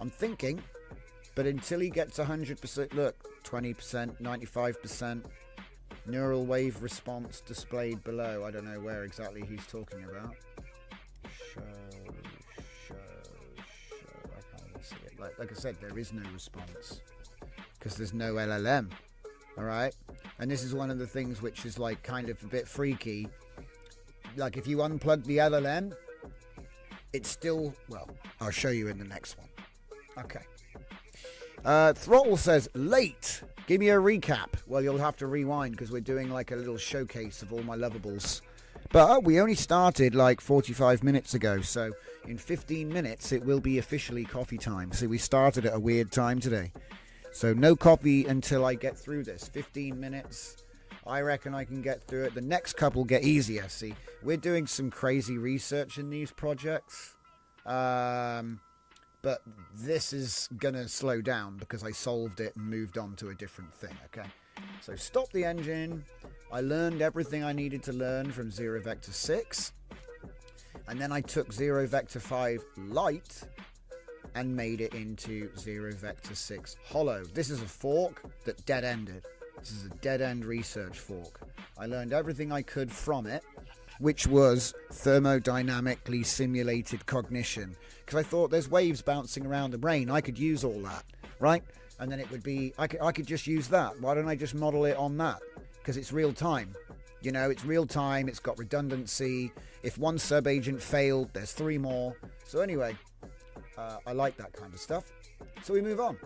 I'm thinking. But until he gets 100%, look, 20%, 95%. Neural wave response displayed below. I don't know where exactly he's talking about. Show. I can't even see it. Like I said, there is no response because there's no LLM. All right, and this is one of the things which is like kind of a bit freaky. Like if you unplug the LLM, it's still, well, I'll show you in the next one. Okay. Throttle says, late. Give me a recap. Well, you'll have to rewind because we're doing like a little showcase of all my lovables. But we only started like 45 minutes ago. So in 15 minutes, it will be officially coffee time. So we started at a weird time today. So no coffee until I get through this. 15 minutes. I reckon I can get through it. The next couple get easier. See, we're doing some crazy research in these projects. But this is going to slow down because I solved it and moved on to a different thing, okay? So stop the engine. I learned everything I needed to learn from 0 Vector 6. And then I took 0 Vector 5 Lite and made it into 0 Vector 6 Hollow. This is a fork that dead-ended. This is a dead-end research fork. I learned everything I could from it, which was thermodynamically simulated cognition. Because I thought there's waves bouncing around the brain. I could use all that, right? And then it would be, I could just use that. Why don't I just model it on that? Because it's real time. You know, it's real time. It's got redundancy. If one sub-agent failed, there's 3 more. So anyway, I like that kind of stuff. So we move on.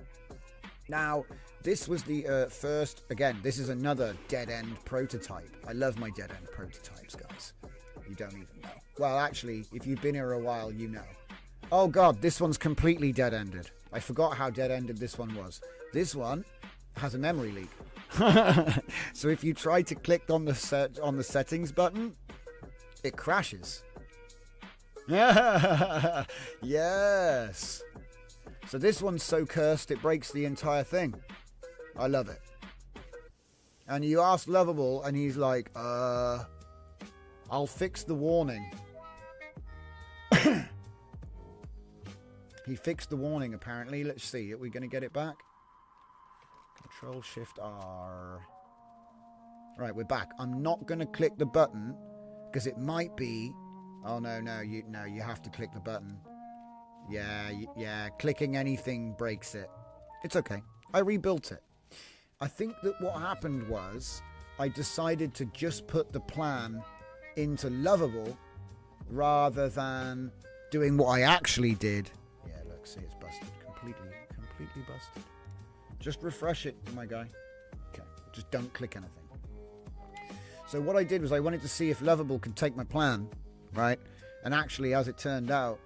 Now, this was the first, again, this is another dead-end prototype. I love my dead-end prototypes, guys. You don't even know. Well, actually, if you've been here a while, you know. Oh, God, this one's completely dead-ended. I forgot how dead-ended this one was. This one has a memory leak. So if you try to click on the settings button, it crashes. Yes. So this one's so cursed, it breaks the entire thing. I love it. And you ask Lovable, and he's like, I'll fix the warning. He fixed the warning, apparently. Let's see. Are we going to get it back? Control-Shift-R. Right, we're back. I'm not going to click the button, because it might be... Oh, no, you have to click the button. Yeah, clicking anything breaks it. It's okay. I rebuilt it. I think that what happened was I decided to just put the plan into Lovable rather than doing what I actually did. Yeah, look, see, it's busted. Completely busted. Just refresh it, my guy. Okay, just don't click anything. So what I did was I wanted to see if Lovable could take my plan, right? And actually, as it turned out,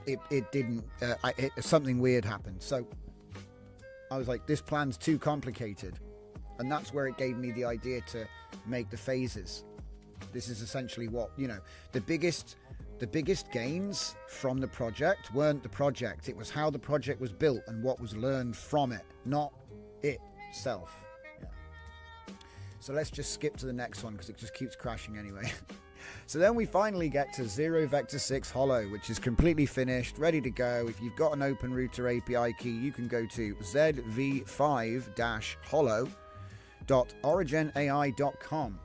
it didn't. Something weird happened. So I was like, this plan's too complicated. And that's where it gave me the idea to make the phases. This is essentially what, you know, the biggest gains from the project weren't the project. It was how the project was built and what was learned from it, not itself. Yeah. So let's just skip to the next one because it just keeps crashing anyway. So then we finally get to 0 Vector 6 Holo, which is completely finished, ready to go. If you've got an Open Router API key, you can go to zv5-holo.originai.com.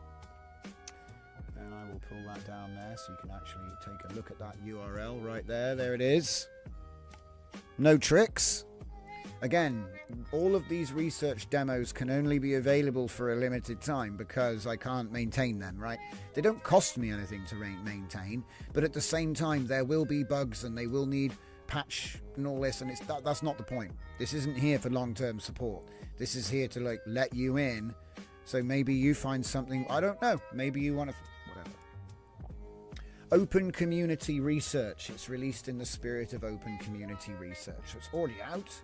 And I will pull that down there so you can actually take a look at that URL right there. There it is. No tricks. Again, all of these research demos can only be available for a limited time because I can't maintain them, right? They don't cost me anything to maintain, but at the same time, there will be bugs and they will need patch and all this, and that's not the point. This isn't here for long-term support. This is here to like let you in, so maybe you find something, I don't know, maybe you want to, whatever. Open community research. It's released in the spirit of open community research. So it's already out.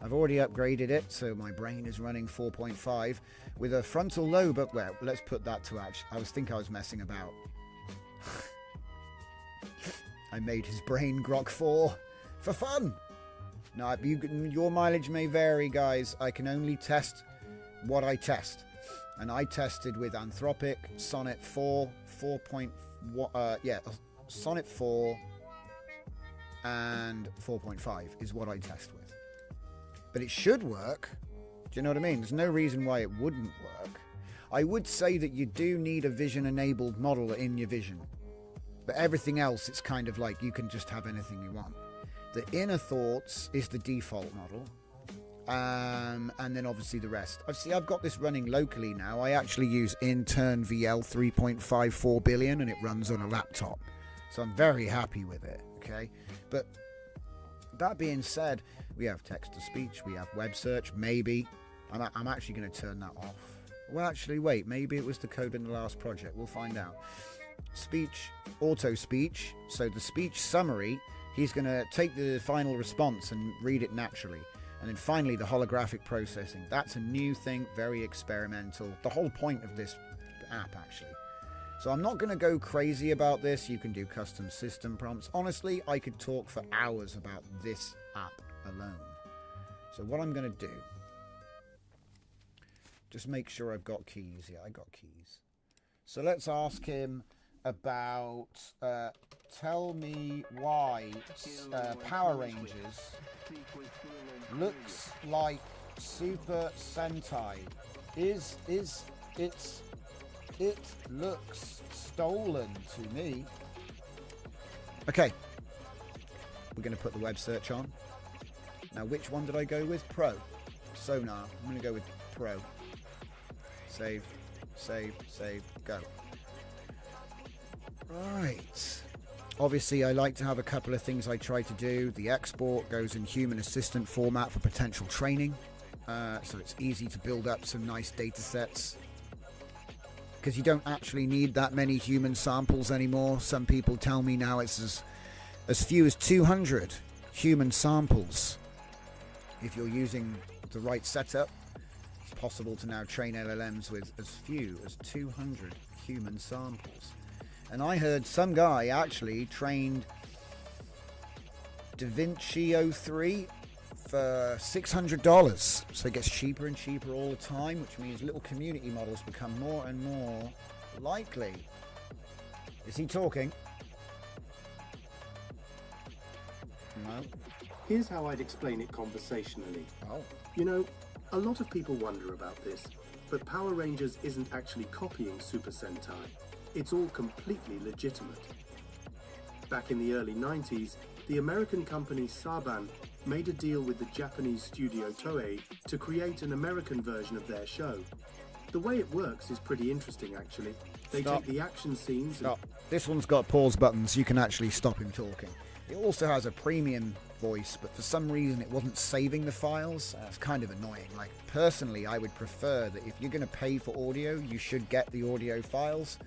I've already upgraded it, so my brain is running 4.5 with a frontal lobe up. Well, let's put that to action. I was messing about. I made his brain Grok 4 for fun. Now, your mileage may vary, guys. I can only test what I test. And I tested with Anthropic, Sonnet 4, Sonnet 4, and 4.5 is what I test with. But it should work. Do you know what I mean? There's no reason why it wouldn't work. I would say that you do need a vision-enabled model in your vision. But everything else, it's kind of like you can just have anything you want. The inner thoughts is the default model. And then obviously the rest. I've got this running locally now. I actually use intern VL 3.54 billion and it runs on a laptop. So I'm very happy with it, okay? But that being said, we have text-to-speech, we have web search, maybe. I'm actually going to turn that off. Well, actually, wait, maybe it was the code in the last project. We'll find out. Speech, auto-speech. So the speech summary, he's going to take the final response and read it naturally. And then finally, the holographic processing. That's a new thing, very experimental. The whole point of this app, actually. So I'm not going to go crazy about this. You can do custom system prompts. Honestly, I could talk for hours about this app alone. So what I'm going to do, just make sure I've got keys. Yeah, I got keys. So let's ask him about, tell me why Power Rangers looks like Super Sentai. It looks stolen to me. Okay. We're going to put the web search on. Now, which one did I go with? Pro. Sonar. I'm going to go with Pro. Save, go. Right. Obviously, I like to have a couple of things I try to do. The export goes in human assistant format for potential training. So it's easy to build up some nice data sets. Because you don't actually need that many human samples anymore. Some people tell me now it's as few as 200 human samples. If you're using the right setup, it's possible to now train LLMs with as few as 200 human samples. And I heard some guy actually trained DaVinci 03 for $600. So it gets cheaper and cheaper all the time, which means little community models become more and more likely. Is he talking? No. Here's how I'd explain it conversationally. Oh. You know, a lot of people wonder about this, but Power Rangers isn't actually copying Super Sentai. It's all completely legitimate. Back in the early 90s, the American company Saban made a deal with the Japanese studio Toei to create an American version of their show. The way it works is pretty interesting, actually. They Stop. take the action scenes and... Stop. This one's got pause buttons. You can actually stop him talking. It also has a premium voice, but for some reason it wasn't saving the files. It's kind of annoying. Like, personally, I would prefer that if you're going to pay for audio, you should get the audio files.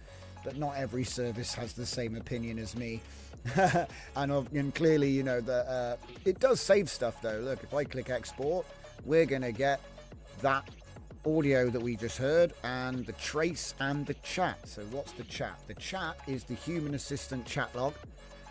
But not every service has the same opinion as me. and clearly, you know, that it does save stuff, though. Look, if I click export, we're going to get that audio that we just heard and the trace and the chat. So what's the chat? The chat is the human assistant chat log,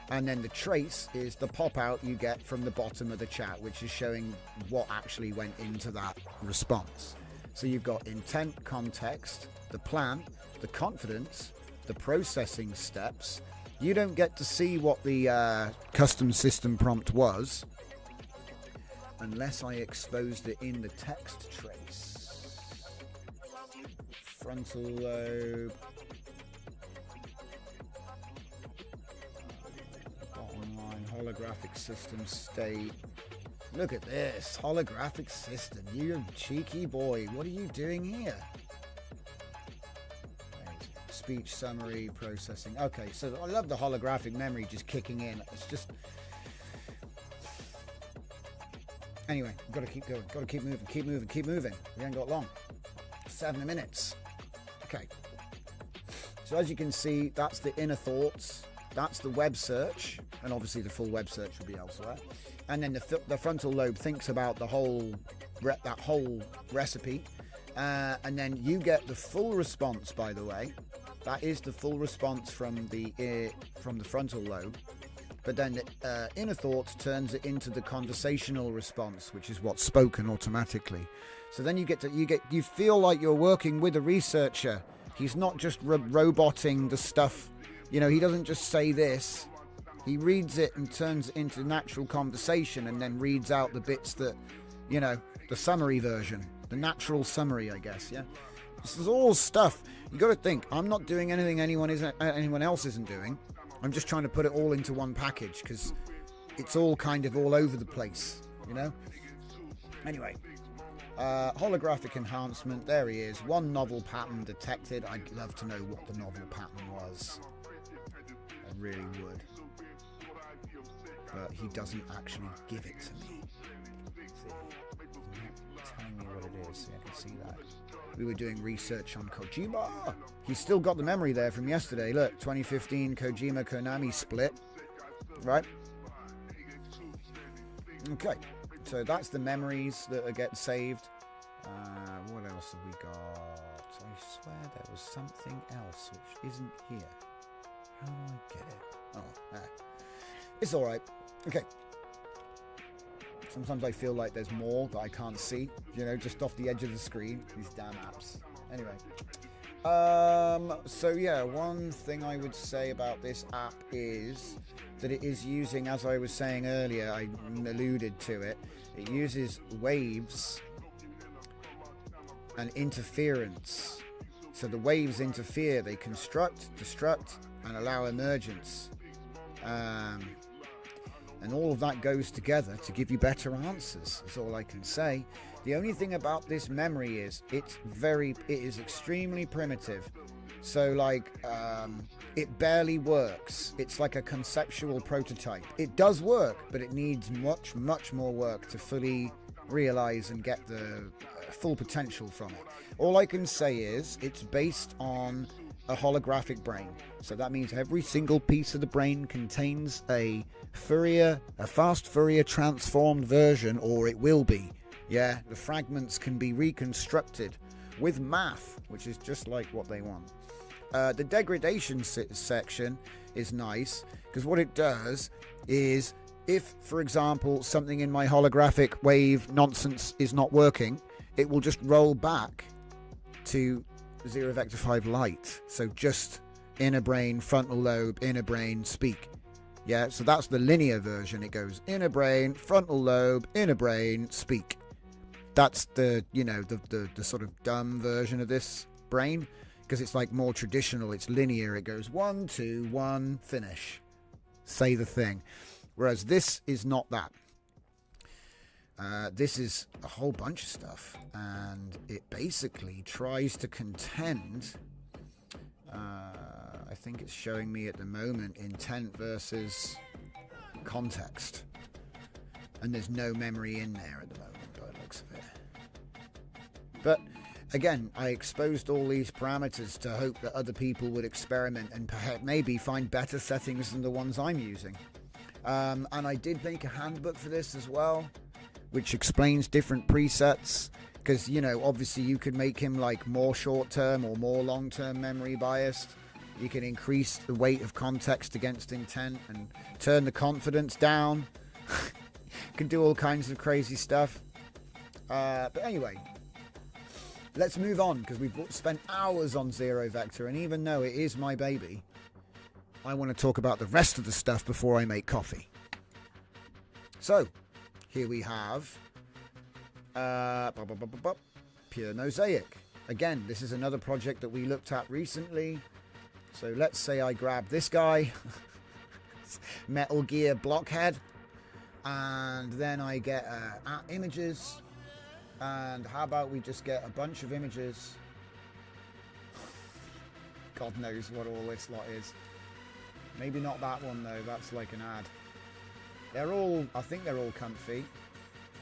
and then the trace is the pop out you get from the bottom of the chat, which is showing what actually went into that response. So you've got intent, context, the plan, the confidence, the processing steps. You don't get to see what the custom system prompt was unless I exposed it in the text trace. Frontal lobe, bottom line, holographic system state. Look at this holographic system. You cheeky boy, what are you doing here? Speech summary processing. Okay, so I love the holographic memory just kicking in. It's just, anyway, gotta keep going, gotta keep moving. We ain't got long. 7 minutes. Okay, so as you can see, that's the inner thoughts, that's the web search, and obviously the full web search will be elsewhere. And then the frontal lobe thinks about that whole recipe, and then you get the full response. By the way, that is the full response from the frontal lobe. But then the inner thoughts turns it into the conversational response, which is what's spoken automatically. So then you feel like you're working with a researcher. He's not just roboting the stuff. You know, he doesn't just say this. He reads it and turns it into natural conversation, and then reads out the bits that, you know, the summary version, the natural summary, I guess. Yeah, this is all stuff. You got to think. I'm not doing anything anyone else isn't doing. I'm just trying to put it all into one package because it's all kind of all over the place, you know. Anyway. Holographic enhancement, there he is. One novel pattern detected. I'd love to know what the novel pattern was. I really would. But he doesn't actually give it to me. See, he's not telling me what it is. See, I can see that. We were doing research on Kojima. He's still got the memory there from yesterday. Look, 2015 Kojima Konami split. Right? Okay. So that's the memories that get saved. What else have we got? I swear there was something else which isn't here. How do I get it? Oh, it's alright. Okay. Sometimes I feel like there's more that I can't see, you know, just off the edge of the screen. These damn apps. Anyway. So yeah, one thing I would say about this app is that it is using, as I was saying earlier, I alluded to it, it uses waves and interference. So the waves interfere, they construct, destruct, and allow emergence. And all of that goes together to give you better answers, is all I can say. The only thing about this memory is it is extremely primitive. So like, it barely works. It's like a conceptual prototype. It does work, but it needs much, much more work to fully realize and get the full potential from it. All I can say is it's based on a holographic brain. So that means every single piece of the brain contains a fast Fourier transformed version, or it will be. Yeah, the fragments can be reconstructed with math, which is just like what they want. The degradation section is nice, because what it does is, if, for example, something in my holographic wave nonsense is not working, it will just roll back to 0 vector 5 light. So just inner brain, frontal lobe, inner brain, speak. Yeah, so that's the linear version. It goes inner brain, frontal lobe, inner brain, speak. That's the, you know, the sort of dumb version of this brain, because it's like more traditional. It's linear. It goes 1, 2, 1, finish. Say the thing. Whereas this is not that. This is a whole bunch of stuff, and it basically tries to contend. I think it's showing me at the moment intent versus context, and there's no memory in there at the moment by the looks of it. But again, I exposed all these parameters to hope that other people would experiment and perhaps maybe find better settings than the ones I'm using. And I did make a handbook for this as well, which explains different presets, because, you know, obviously you could make him like more short-term or more long-term memory biased. You can increase the weight of context against intent and turn the confidence down. You can do all kinds of crazy stuff. But anyway, let's move on, because we've spent hours on Zero Vector, and even though it is my baby, I want to talk about the rest of the stuff before I make coffee. So, here we have Pure Mosaic. Again, this is another project that we looked at recently. So let's say I grab this guy, Metal Gear Blockhead, and then I get images. And how about we just get a bunch of images? God knows what all this lot is. Maybe not that one though, that's like an ad. They're all, I think they're all comfy.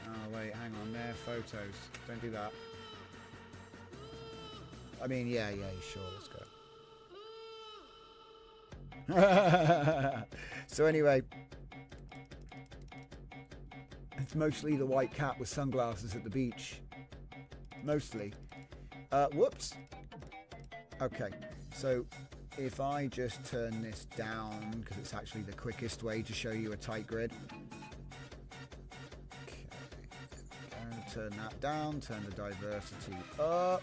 Oh wait, hang on, they're photos. Don't do that. I mean, yeah, sure, let's go. So anyway, it's mostly the white cat with sunglasses at the beach. Mostly. Whoops. Okay, so if I just turn this down, because it's actually the quickest way to show you a tight grid. Okay, turn that down, turn the diversity up,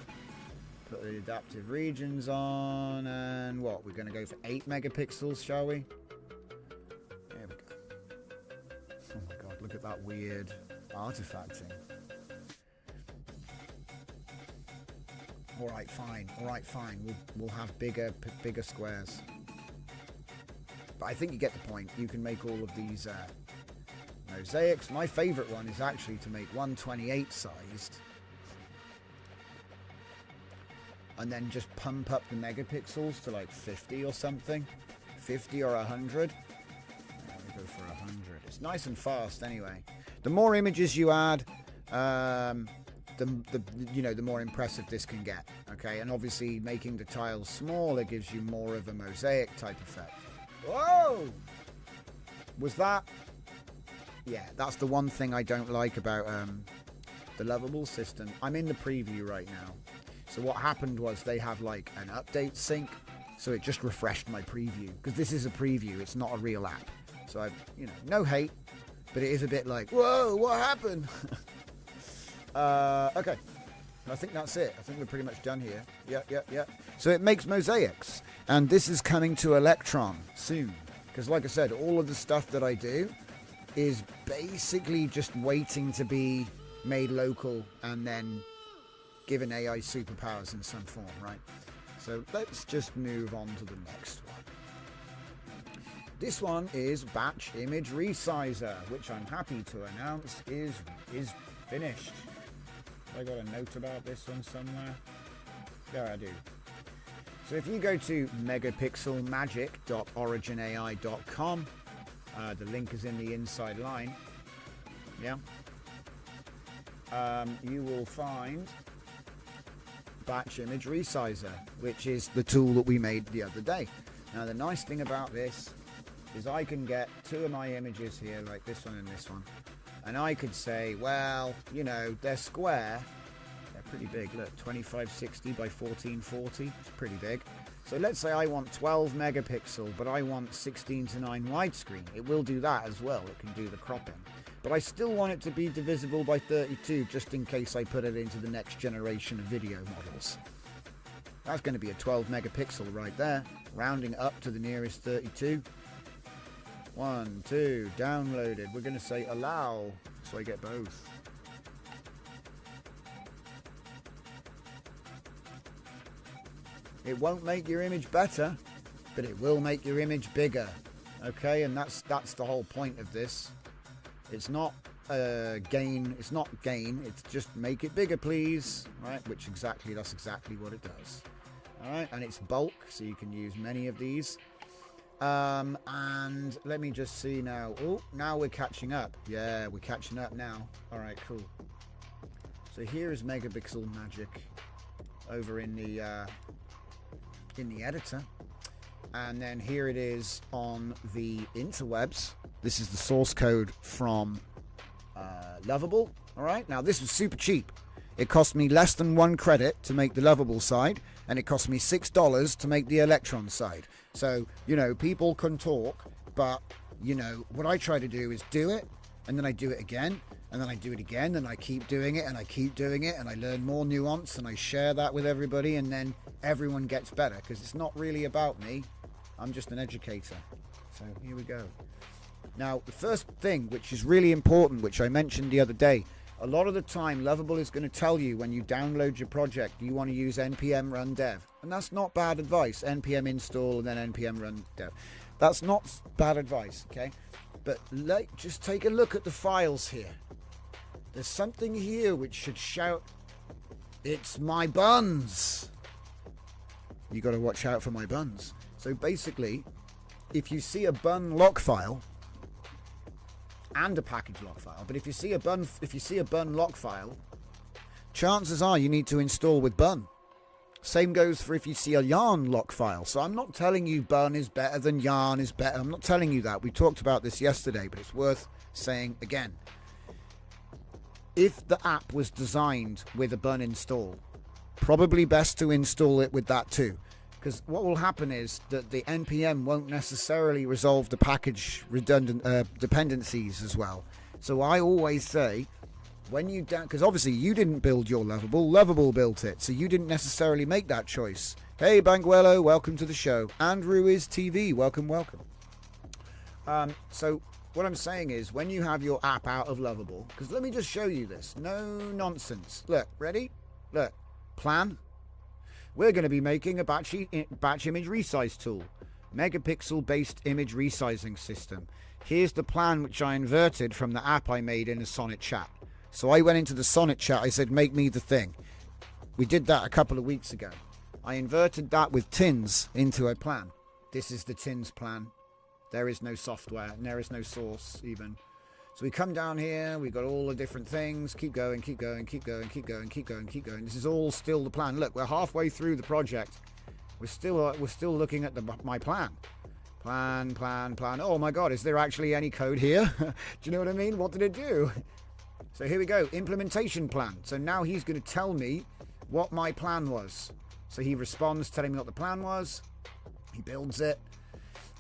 put the adaptive regions on, and what? We're going to go for 8 megapixels, shall we? There we go. Oh my god, look at that weird artifacting. Alright, fine. We'll have bigger squares. But I think you get the point. You can make all of these mosaics. My favourite one is actually to make 128 sized. And then just pump up the megapixels to like 50 or something. 50 or 100. Let me go for 100. It's nice and fast anyway. The more images you add, the more impressive this can get. Okay, and obviously making the tiles smaller gives you more of a mosaic type effect. Whoa! Was that? Yeah, that's the one thing I don't like about the Lovable system. I'm in the preview right now. So what happened was they have like an update sync, so it just refreshed my preview, because this is a preview, it's not a real app. So I, no hate, but it is a bit like, whoa, what happened? Okay, I think that's it. I think we're pretty much done here. Yeah. So it makes mosaics, and this is coming to Electron soon, because like I said, all of the stuff that I do is basically just waiting to be made local and then given AI superpowers in some form, right? So let's just move on to the next one. This one is Batch Image Resizer, which I'm happy to announce is finished. I got a note about this one somewhere. There I do. So if you go to megapixelmagic.originai.com, the link is in the inside line. Yeah. You will find Batch Image Resizer, which is the tool that we made the other day. Now the nice thing about this is I can get 2 of my images here, like this one and this one, and I could say, well, they're square, they're pretty big, look, 2560 by 1440, it's pretty big. So let's say I want 12 megapixel, but I want 16:9 widescreen. It will do that as well, it can do the cropping. But I still want it to be divisible by 32, just in case I put it into the next generation of video models. That's going to be a 12 megapixel right there, rounding up to the nearest 32. 1, 2, downloaded. We're going to say allow, so I get both. It won't make your image better, but it will make your image bigger. Okay, and that's the whole point of this. It's not gain. It's not gain. It's just make it bigger, please. Right? That's exactly what it does. All right, and it's bulk, so you can use many of these. And let me just see now. Oh, now we're catching up. Yeah, we're catching up now. All right, cool. So here is megapixel magic over in the editor, and then here it is on the interwebs. This is the source code from Lovable. All right, now this was super cheap. It cost me less than 1 credit to make the Lovable side, and it cost me $6 to make the Electron side. So, you know, people can talk, but, you know, what I try to do is do it, and then I do it again, and then I do it again, and I keep doing it, and I keep doing it, and I learn more nuance, and I share that with everybody, and then everyone gets better, because it's not really about me. I'm just an educator. So here we go. Now, the first thing, which is really important, which I mentioned the other day, a lot of the time, Lovable is going to tell you when you download your project, you want to use npm run dev. And that's not bad advice. npm install and then npm run dev. That's not bad advice, okay? But just take a look at the files here. There's something here which should shout, "It's my buns." You got to watch out for my buns. So basically, if you see a bun log file, and a package log file, but if you see a bun log file, chances are you need to install with bun. Same goes for if you see a yarn log file. So I'm not telling you bun is better than yarn is better. I'm not telling you that. We talked about this yesterday, but it's worth saying again. If the app was designed with a bun install, probably best to install it with that too. Because what will happen is that the npm won't necessarily resolve the package redundant dependencies as well. So I always say, when you because obviously you didn't build your Lovable built it, so you didn't necessarily make that choice. Hey Banguelo, welcome to the show. Andrew is TV, welcome. So what I'm saying is, when you have your app out of Lovable, because let me just show you this, no nonsense. Look, ready? Look, plan. We're going to be making a batch image resize tool, megapixel based image resizing system. Here's the plan which I inverted from the app I made in a Sonnet chat. So I went into the Sonnet chat, I said, make me the thing. We did that a couple of weeks ago. I inverted that with tins into a plan. This is the tins plan. There is no software, and there is no source even. So we come down here, we've got all the different things, keep going. This is all still the plan. Look, we're halfway through the project. We're still looking at my plan. Plan. Oh my God, is there actually any code here? Do you know what I mean? What did it do? So here we go, implementation plan. So now he's going to tell me what my plan was. So he responds telling me what the plan was. He builds it.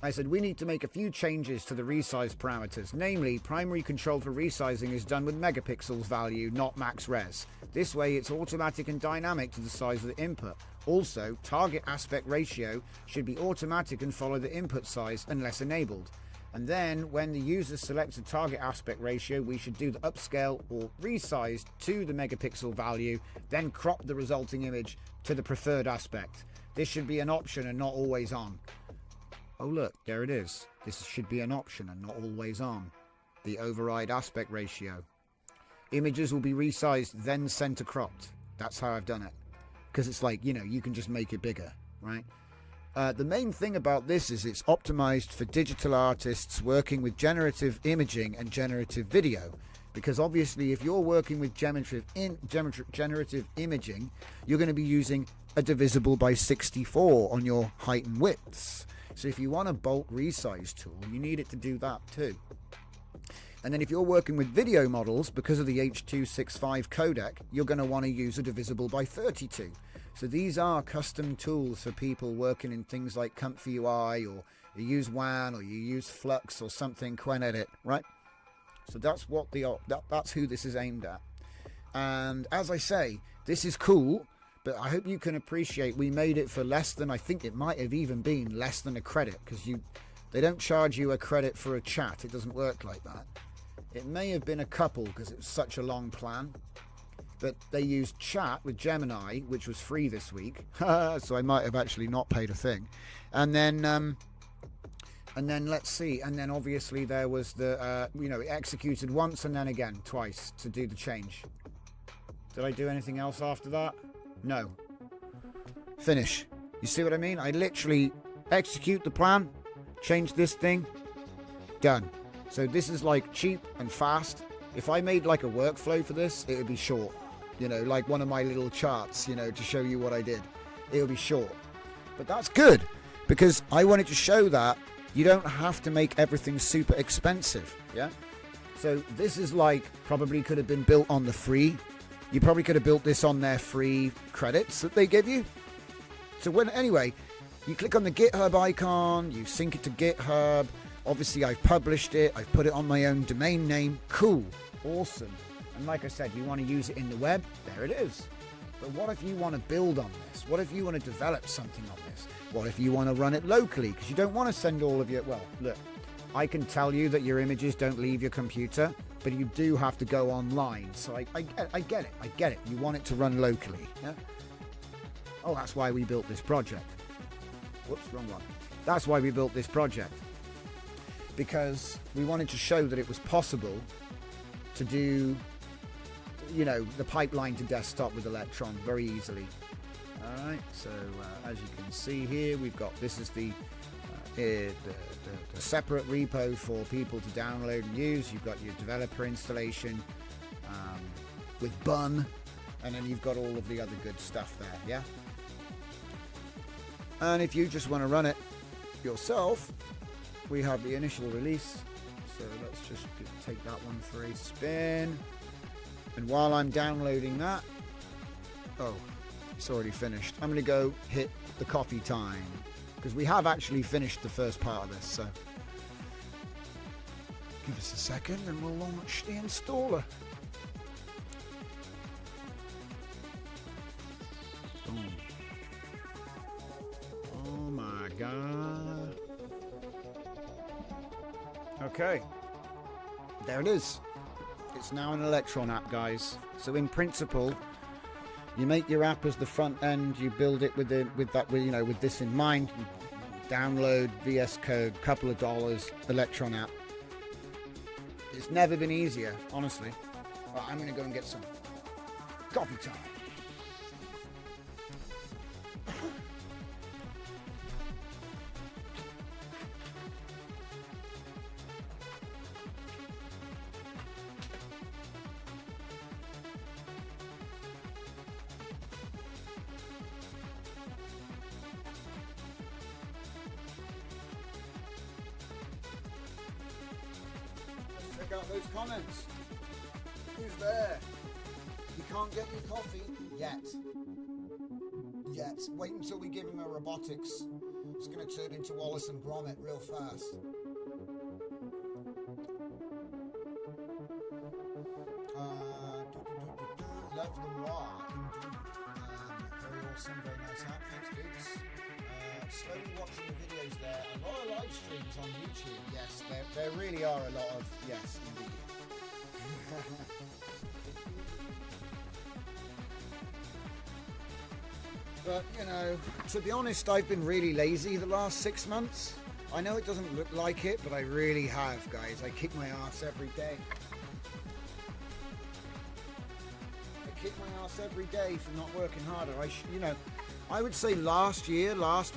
I said, we need to make a few changes to the resize parameters. Namely, primary control for resizing is done with megapixels value, not max res. This way, it's automatic and dynamic to the size of the input. Also, target aspect ratio should be automatic and follow the input size unless enabled. And then, when the user selects a target aspect ratio, we should do the upscale or resize to the megapixel value, then crop the resulting image to the preferred aspect. This should be an option and not always on. Oh look, there it is. This should be an option and not always on. The override aspect ratio. Images will be resized, then center cropped. That's how I've done it. Because it's like, you know, you can just make it bigger, right? The main thing about this is it's optimized for digital artists working with generative imaging and generative video. Because obviously if you're working with generative imaging, you're going to be using a divisible by 64 on your height and widths. So if you want a bulk resize tool, you need it to do that too. And then if you're working with video models, because of the H.265 codec, you're going to want to use a divisible by 32. So these are custom tools for people working in things like Comfy UI, or you use WAN, or you use Flux or something, QuenEdit, right? So that's what that's who this is aimed at. And as I say, this is cool. But I hope you can appreciate we made it for less than, I think it might have even been less than a credit, because they don't charge you a credit for a chat. It doesn't work like that. It may have been a couple because it was such a long plan. But they used chat with Gemini, which was free this week. So I might have actually not paid a thing. And then And then let's see, and then obviously there was the, it executed once and then again, twice to do the change. Did I do anything else after that? No. Finish. You see what I mean? I literally execute the plan, change this thing, done. So this is like cheap and fast. If I made like a workflow for this, it would be short. Like one of my little charts, to show you what I did. It would be short. But that's good, because I wanted to show that you don't have to make everything super expensive, yeah? So this is like, probably could have been built on the free. You probably could have built this on their free credits that they give you. So anyway, you click on the GitHub icon, you sync it to GitHub. Obviously, I've published it. I've put it on my own domain name. Cool. Awesome. And like I said, you want to use it in the web? There it is. But what if you want to build on this? What if you want to develop something on this? What if you want to run it locally? Because you don't want to send all of your... Well, look, I can tell you that your images don't leave your computer, but you do have to go online. So I get it. I get it. You want it to run locally. Yeah? Oh, that's why we built this project. Whoops, wrong one. That's why we built this project. Because we wanted to show that it was possible to do, the pipeline to desktop with Electron very easily. All right, so as you can see here, we've got, this is the separate repo for people to download and use. You've got your developer installation with Bun, and then you've got all of the other good stuff there, yeah? And if you just want to run it yourself, we have the initial release. So let's just take that one for a spin. And while I'm downloading that, oh, it's already finished. I'm going to go hit the coffee time, because we have actually finished the first part of this. So give us a second and we'll launch the installer. Boom. Oh my God. Okay. There it is. It's now an Electron app, guys. So in principle, you make your app as the front end, you build it with this in mind. Download VS Code, couple of dollars, Electron app. It's never been easier, honestly. Right, I'm going to go and get some coffee time. Check out those comments. Who's there? You can't get your coffee yet. Wait until we give him a robotics. It's going to turn into Wallace and Gromit real fast. Love them raw, indeed. Very awesome, very nice app. Thanks, dudes. Slowly watching the videos there. A lot of live streams on YouTube. Yes, there really are a lot of, yes, indeed. But, to be honest, I've been really lazy the last 6 months. I know it doesn't look like it, but I really have, guys. I kick my ass every day. Kick my ass every day for not working harder. I would say last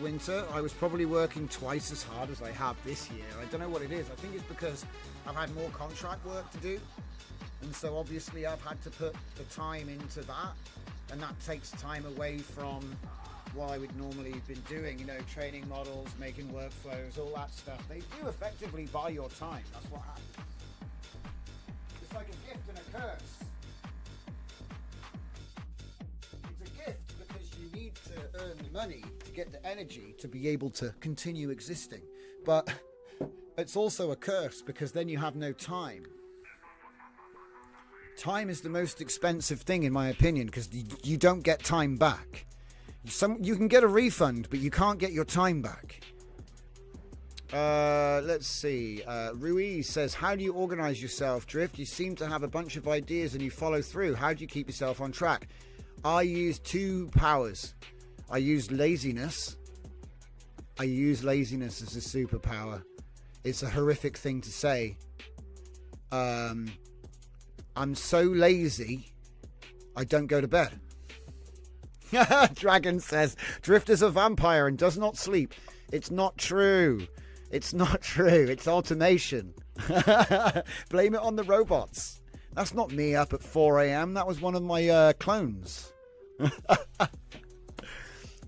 winter, I was probably working twice as hard as I have this year. I don't know what it is. I think it's because I've had more contract work to do. And so obviously I've had to put the time into that. And that takes time away from what I would normally have been doing, training models, making workflows, all that stuff. They do effectively buy your time. That's what happens. It's like a gift and a curse. It's a gift because you need to earn the money to get the energy to be able to continue existing. But it's also a curse because then you have no time. Time is the most expensive thing in my opinion because you don't get time back. You can get a refund, but you can't get your time back. Let's see. Ruiz says, how do you organize yourself, Drift? You seem to have a bunch of ideas and you follow through. How do you keep yourself on track? I use 2 powers. I use laziness. I use laziness as a superpower. It's a horrific thing to say. I'm so lazy, I don't go to bed. Dragon says, Drift is a vampire and does not sleep. It's not true. It's not true. It's automation. Blame it on the robots. That's not me up at 4 a.m. That was one of my clones.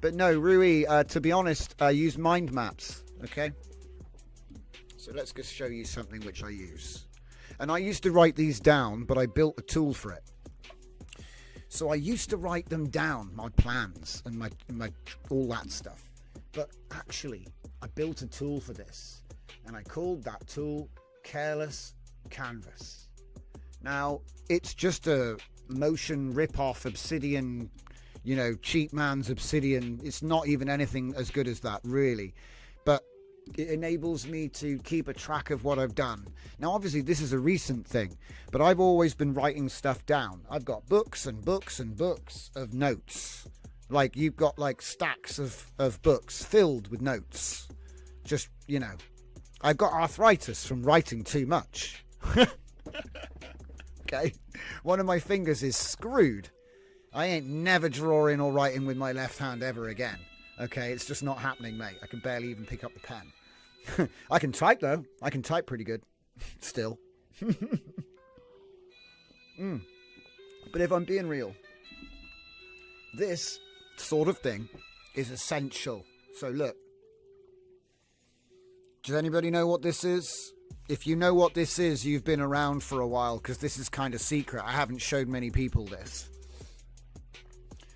But no, Rui, to be honest, I use mind maps. Okay? So let's just show you something which I use. And I used to write these down, but I built a tool for it. So I used to write them down, my plans and my all that stuff. But actually, I built a tool for this. And I called that tool Careless Canvas. Now, it's just a motion rip-off Obsidian, you know, cheap man's Obsidian. It's not even anything as good as that, really. But it enables me to keep a track of what I've done. Now, obviously, this is a recent thing, but I've always been writing stuff down. I've got books and books and books of notes. Like, you've got, like, stacks of books filled with notes. Just, you know, I've got arthritis from writing too much. Okay? One of my fingers is screwed. I ain't never drawing or writing with my left hand ever again. Okay, it's just not happening, mate. I can barely even pick up the pen. I can type, though. I can type pretty good. Still. But if I'm being real, this sort of thing is essential. So look. Does anybody know what this is? If you know what this is, you've been around for a while, because this is kind of secret. I haven't showed many people this.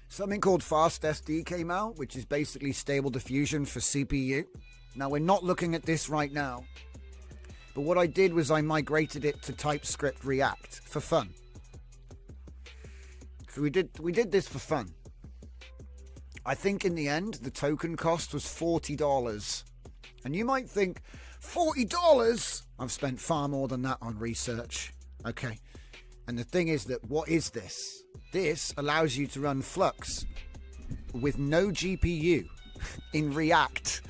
Something called FastSD came out, which is basically stable diffusion for CPU. Now, we're not looking at this right now. But what I did was I migrated it to TypeScript React for fun. So we did this for fun. I think in the end, the token cost was $40. And you might think, $40? I've spent far more than that on research. Okay. And the thing is that, what is this? This allows you to run Flux with no GPU in React.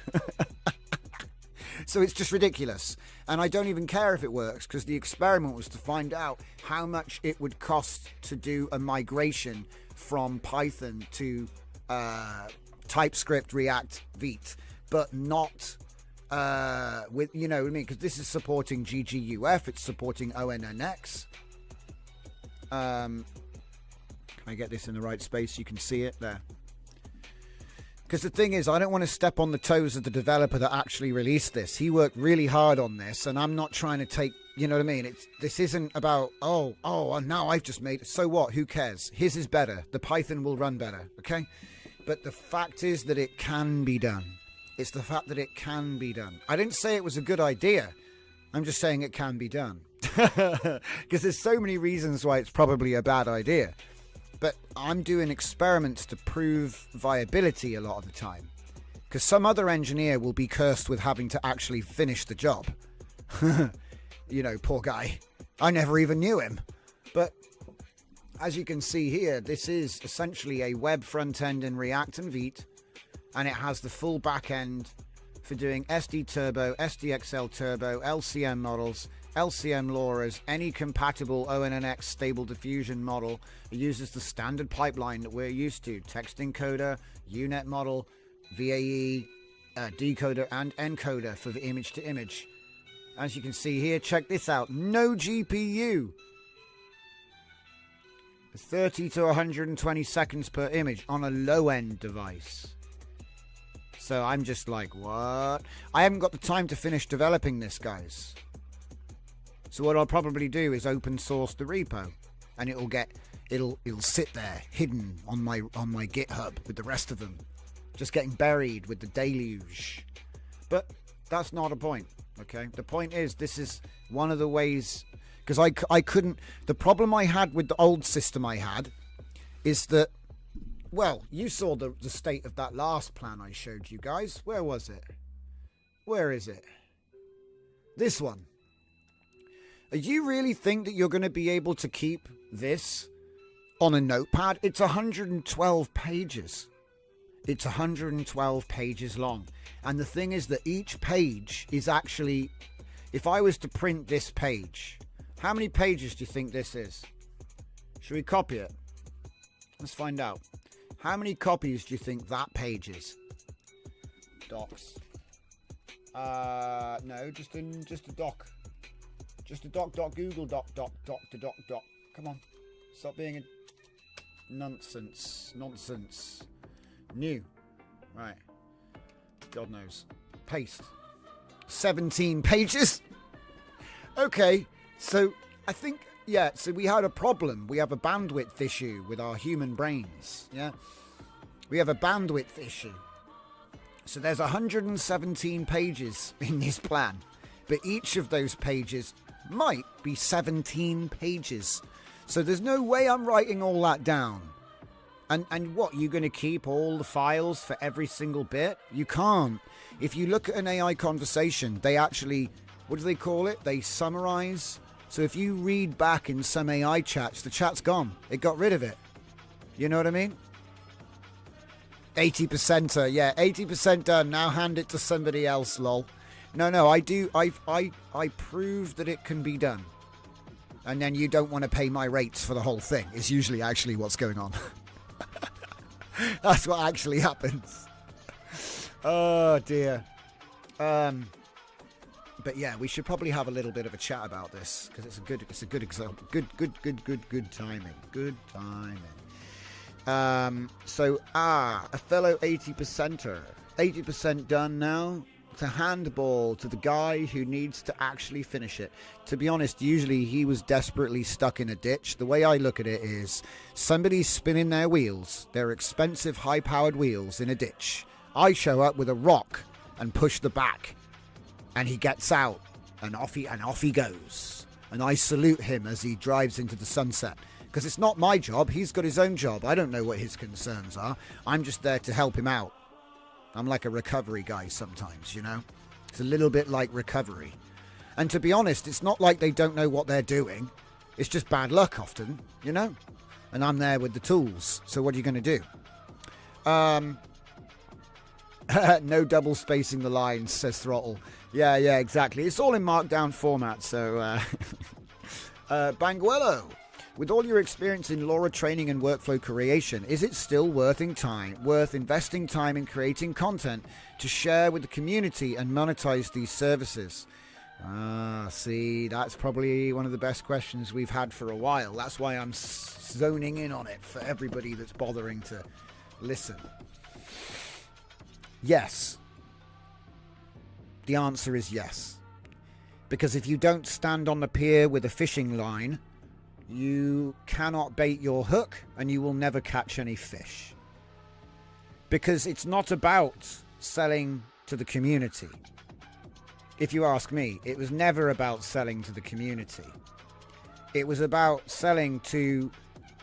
So it's just ridiculous. And I don't even care if it works, because the experiment was to find out how much it would cost to do a migration from Python to TypeScript React Vite, but not with, you know what I mean? Because this is supporting GGUF, it's supporting ONNX. Can I get this in the right space? You can see it there. Because the thing is, I don't want to step on the toes of the developer that actually released this. He worked really hard on this, and I'm not trying to take, you know what I mean? This isn't about, oh, now I've just made it. So what? Who cares? His is better. The Python will run better, okay? But the fact is that it can be done. It's the fact that it can be done. I didn't say it was a good idea. I'm just saying it can be done. Because there's so many reasons why it's probably a bad idea. But I'm doing experiments to prove viability a lot of the time. Because some other engineer will be cursed with having to actually finish the job. You know, poor guy. I never even knew him. But as you can see here, this is essentially a web front end in React and Vite. And it has the full back end for doing SD Turbo, SDXL Turbo, LCM models, LCM LoRa's, any compatible ONNX stable diffusion model. It uses the standard pipeline that we're used to: text encoder, UNet model, VAE, decoder and encoder for the image to image. As you can see here, check this out, no GPU. 30 to 120 seconds per image on a low-end device. So I'm just like, what? I haven't got the time to finish developing this, guys. So what I'll probably do is open source the repo, and it'll sit there hidden on my GitHub with the rest of them, just getting buried with the deluge. But that's not a point, okay? The point is, this is one of the ways, because I couldn't. The problem I had with the old system I had is that, well, you saw the state of that last plan I showed you guys. Where was it? Where is it? This one. You really think that you're going to be able to keep this on a notepad? It's 112 pages. It's 112 pages long. And the thing is that each page is actually if I was to print this page, how many pages do you think this is? Should we copy it? Let's find out. How many copies do you think that page is? Docs. No, just a doc. Just a doc, Google doc. Come on. Stop being a nonsense. New. Right. God knows. Paste. 17 pages. Okay. So I think, yeah, so we had a problem. We have a bandwidth issue with our human brains. Yeah. We have a bandwidth issue. So there's 117 pages in this plan. But each of those pages might be 17 pages. So there's no way I'm writing all that down. And what, you're going to keep all the files for every single bit? You can't. If you look at an AI conversation, they actually, what do they call it? They summarize. So if you read back in some AI chats, the chat's gone. It got rid of it. You know what I mean? 80%er, yeah, 80% done. Now hand it to somebody else, lol. No, I do. I prove that it can be done. And then you don't want to pay my rates for the whole thing. It's usually actually what's going on. That's what actually happens. Oh dear. But yeah, we should probably have a little bit of a chat about this because it's a good example. Good timing. Good timing. So a fellow 80%er. 80% done now. To handball to the guy who needs to actually finish it. To be honest, usually he was desperately stuck in a ditch. The way I look at it is somebody's spinning their wheels, their expensive high-powered wheels in a ditch. I show up with a rock and push the back, and he gets out, and off he goes. And I salute him as he drives into the sunset. Because it's not my job, he's got his own job. I don't know what his concerns are. I'm just there to help him out. I'm like a recovery guy sometimes, you know. It's a little bit like recovery. And to be honest, it's not like they don't know what they're doing. It's just bad luck often, you know. And I'm there with the tools. So what are you going to do? No double spacing the lines, says Throttle. Yeah, exactly. It's all in markdown format. So, Banguello. With all your experience in LoRa training and workflow creation, is it still worth investing time in creating content to share with the community and monetize these services? See, that's probably one of the best questions we've had for a while. That's why I'm zoning in on it for everybody that's bothering to listen. Yes. The answer is yes. Because if you don't stand on the pier with a fishing line, you cannot bait your hook and you will never catch any fish. Because it's not about selling to the community. If you ask me, it was never about selling to the community. It was about selling to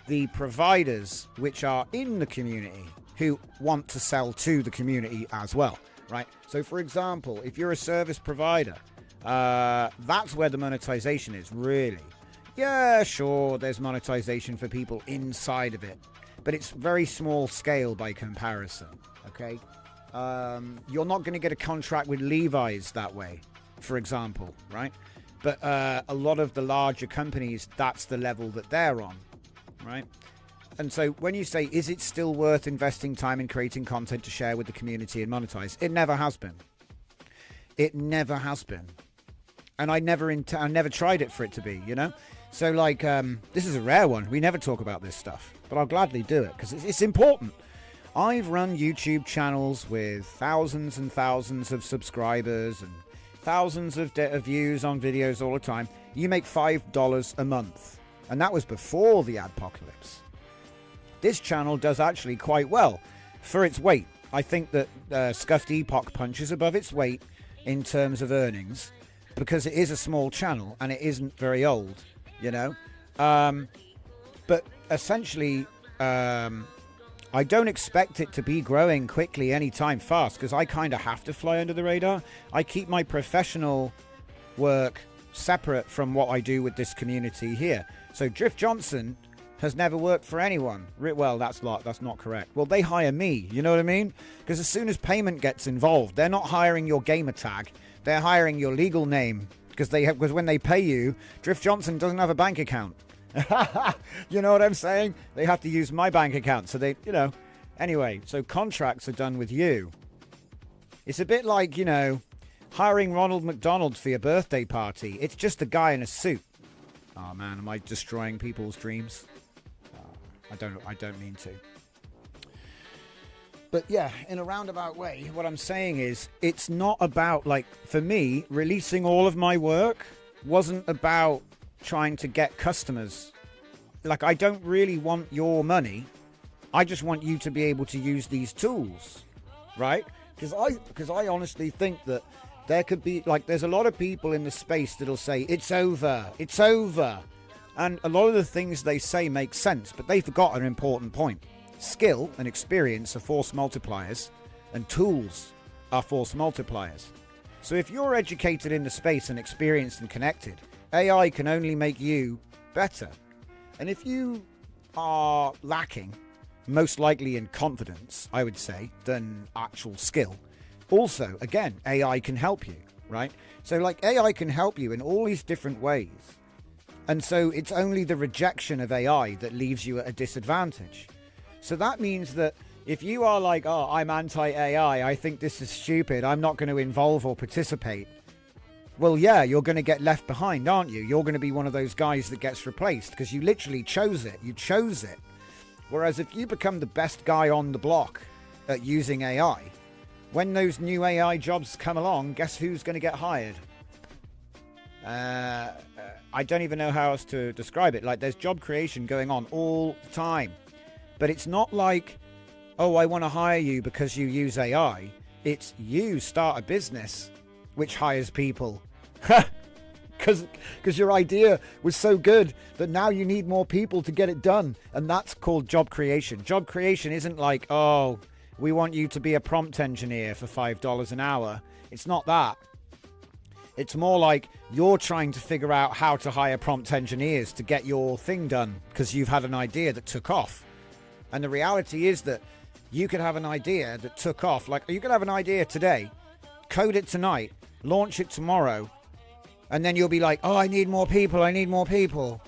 the providers which are in the community who want to sell to the community as well, right? So for example, if you're a service provider, that's where the monetization is really. Yeah, sure, there's monetization for people inside of it, but it's very small scale by comparison, okay? You're not going to get a contract with Levi's that way, for example, right? But a lot of the larger companies, that's the level that they're on, right? And so when you say, is it still worth investing time in creating content to share with the community and monetize? It never has been. It never has been. And I never tried it for it to be, you know? So, like, this is a rare one. We never talk about this stuff. But I'll gladly do it, because it's important. I've run YouTube channels with thousands and thousands of subscribers and thousands of views on videos all the time. You make $5 a month. And that was before the adpocalypse. This channel does actually quite well for its weight. I think that Scuffed Epoch punches above its weight in terms of earnings, because it is a small channel and it isn't very old. You know, but essentially, I don't expect it to be growing quickly anytime fast because I kind of have to fly under the radar. I keep my professional work separate from what I do with this community here. So Drift Johnson has never worked for anyone. Well, that's not correct. Well, they hire me. You know what I mean? Because as soon as payment gets involved, they're not hiring your gamer tag. They're hiring your legal name because when they pay you, Drift Johnson doesn't have a bank account. You know what I'm saying? They have to use my bank account. So they, anyway, so contracts are done with you. It's a bit like, hiring Ronald McDonald for your birthday party. It's just a guy in a suit. Oh man, am I destroying people's dreams? I don't mean to. But yeah, in a roundabout way, what I'm saying is, it's not about, like, for me, releasing all of my work wasn't about trying to get customers. Like, I don't really want your money. I just want you to be able to use these tools, right? Because I honestly think that there could be, like, there's a lot of people in the space that'll say, it's over, it's over. And a lot of the things they say make sense, but they forgot an important point. Skill and experience are force multipliers, and tools are force multipliers. So if you're educated in the space and experienced and connected, AI can only make you better. And if you are lacking, most likely in confidence, I would say, than actual skill, also, again, AI can help you, right? So, like, AI can help you in all these different ways. And so it's only the rejection of AI that leaves you at a disadvantage. So that means that if you are like, oh, I'm anti-AI, I think this is stupid, I'm not going to involve or participate. Well, yeah, you're going to get left behind, aren't you? You're going to be one of those guys that gets replaced because you literally chose it. You chose it. Whereas if you become the best guy on the block at using AI, when those new AI jobs come along, guess who's going to get hired? I don't even know how else to describe it. Like, there's job creation going on all the time. But it's not like, oh, I want to hire you because you use AI. It's you start a business which hires people. Because your idea was so good that now you need more people to get it done. And that's called job creation. Job creation isn't like, oh, we want you to be a prompt engineer for $5 an hour. It's not that. It's more like you're trying to figure out how to hire prompt engineers to get your thing done because you've had an idea that took off. And the reality is that you could have an idea that took off. Like, you could have an idea today, code it tonight, launch it tomorrow, and then you'll be like, oh, I need more people, I need more people.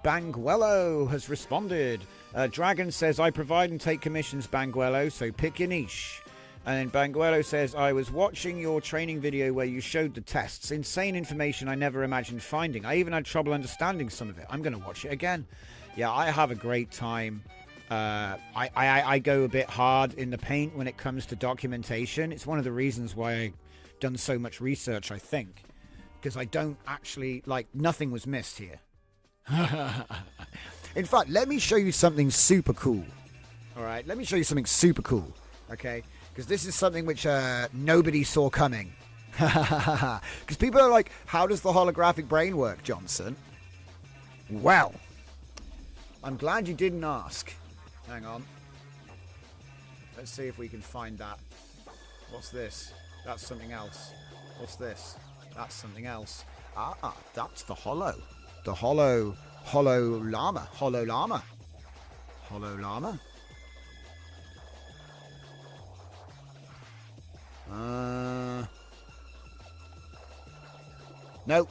Banguello has responded. Dragon says, I provide and take commissions, Banguello, so pick your niche. And then Banguello says, I was watching your training video where you showed the tests. Insane information I never imagined finding. I even had trouble understanding some of it. I'm going to watch it again. Yeah, I have a great time. I go a bit hard in the paint when it comes to documentation. It's one of the reasons why I've done so much research, I think. Because I don't actually, like, nothing was missed here. In fact, let me show you something super cool. All right, let me show you something super cool. Okay? Because this is something which nobody saw coming. Because people are like, how does the holographic brain work, Johnson? Well, I'm glad you didn't ask. Hang on. Let's see if we can find that. What's this? That's something else. What's this? That's something else. Ah, that's the hollow. The hollow llama. Hollow llama. Hollow llama. No.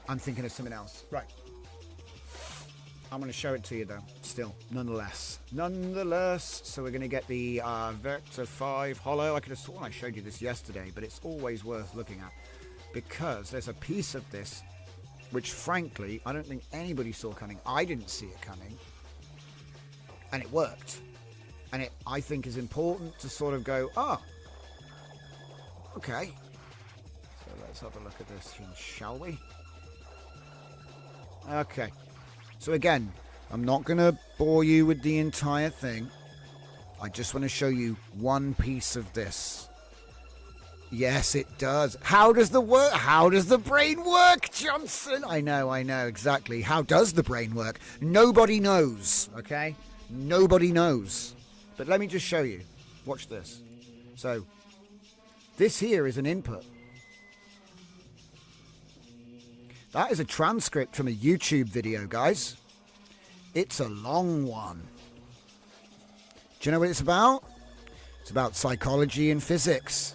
I'm thinking of something else. Right. I'm going to show it to you, though, still, nonetheless. So we're going to get the Vector 5 Hollow. I could have sworn I showed you this yesterday, but it's always worth looking at. Because there's a piece of this which, frankly, I don't think anybody saw coming. I didn't see it coming. And it worked. And it, I think, is important to sort of go, oh, okay. So let's have a look at this, shall we? Okay. So again, I'm not going to bore you with the entire thing. I just want to show you one piece of this. Yes, it does. How does the brain work, Johnson? I know, exactly. How does the brain work? Nobody knows, okay? Nobody knows. But let me just show you. Watch this. So, this here is an input. That is a transcript from a YouTube video, guys. It's a long one. Do you know what it's about? It's It's about psychology and physics.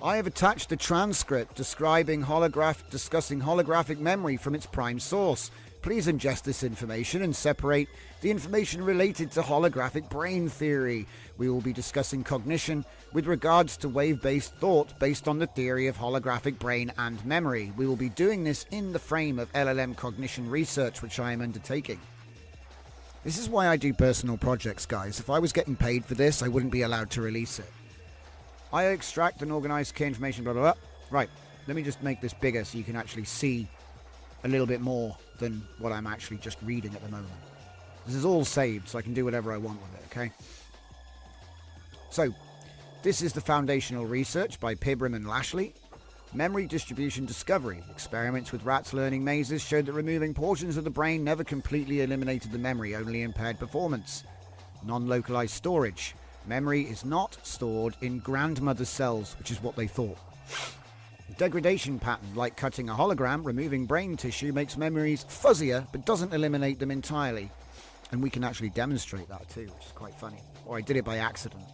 I have attached a transcript discussing holographic memory from its prime source. Please ingest this information and separate the information related to holographic brain theory. We will be discussing cognition with regards to wave-based thought based on the theory of holographic brain and memory. We will be doing this in the frame of LLM cognition research, which I am undertaking. This is why I do personal projects, guys. If I was getting paid for this, I wouldn't be allowed to release it. I extract and organize key information, blah, blah, blah. Right, let me just make this bigger so you can actually see a little bit more than what I'm actually just reading at the moment. This is all saved, so I can do whatever I want with it, okay? So, this is the foundational research by Pibram and Lashley. Memory distribution discovery. Experiments with rats learning mazes showed that removing portions of the brain never completely eliminated the memory, only impaired performance. Non-localized storage. Memory is not stored in grandmother cells, which is what they thought. Degradation pattern, like cutting a hologram, removing brain tissue makes memories fuzzier, but doesn't eliminate them entirely. And we can actually demonstrate that too, which is quite funny. Or I did it by accident.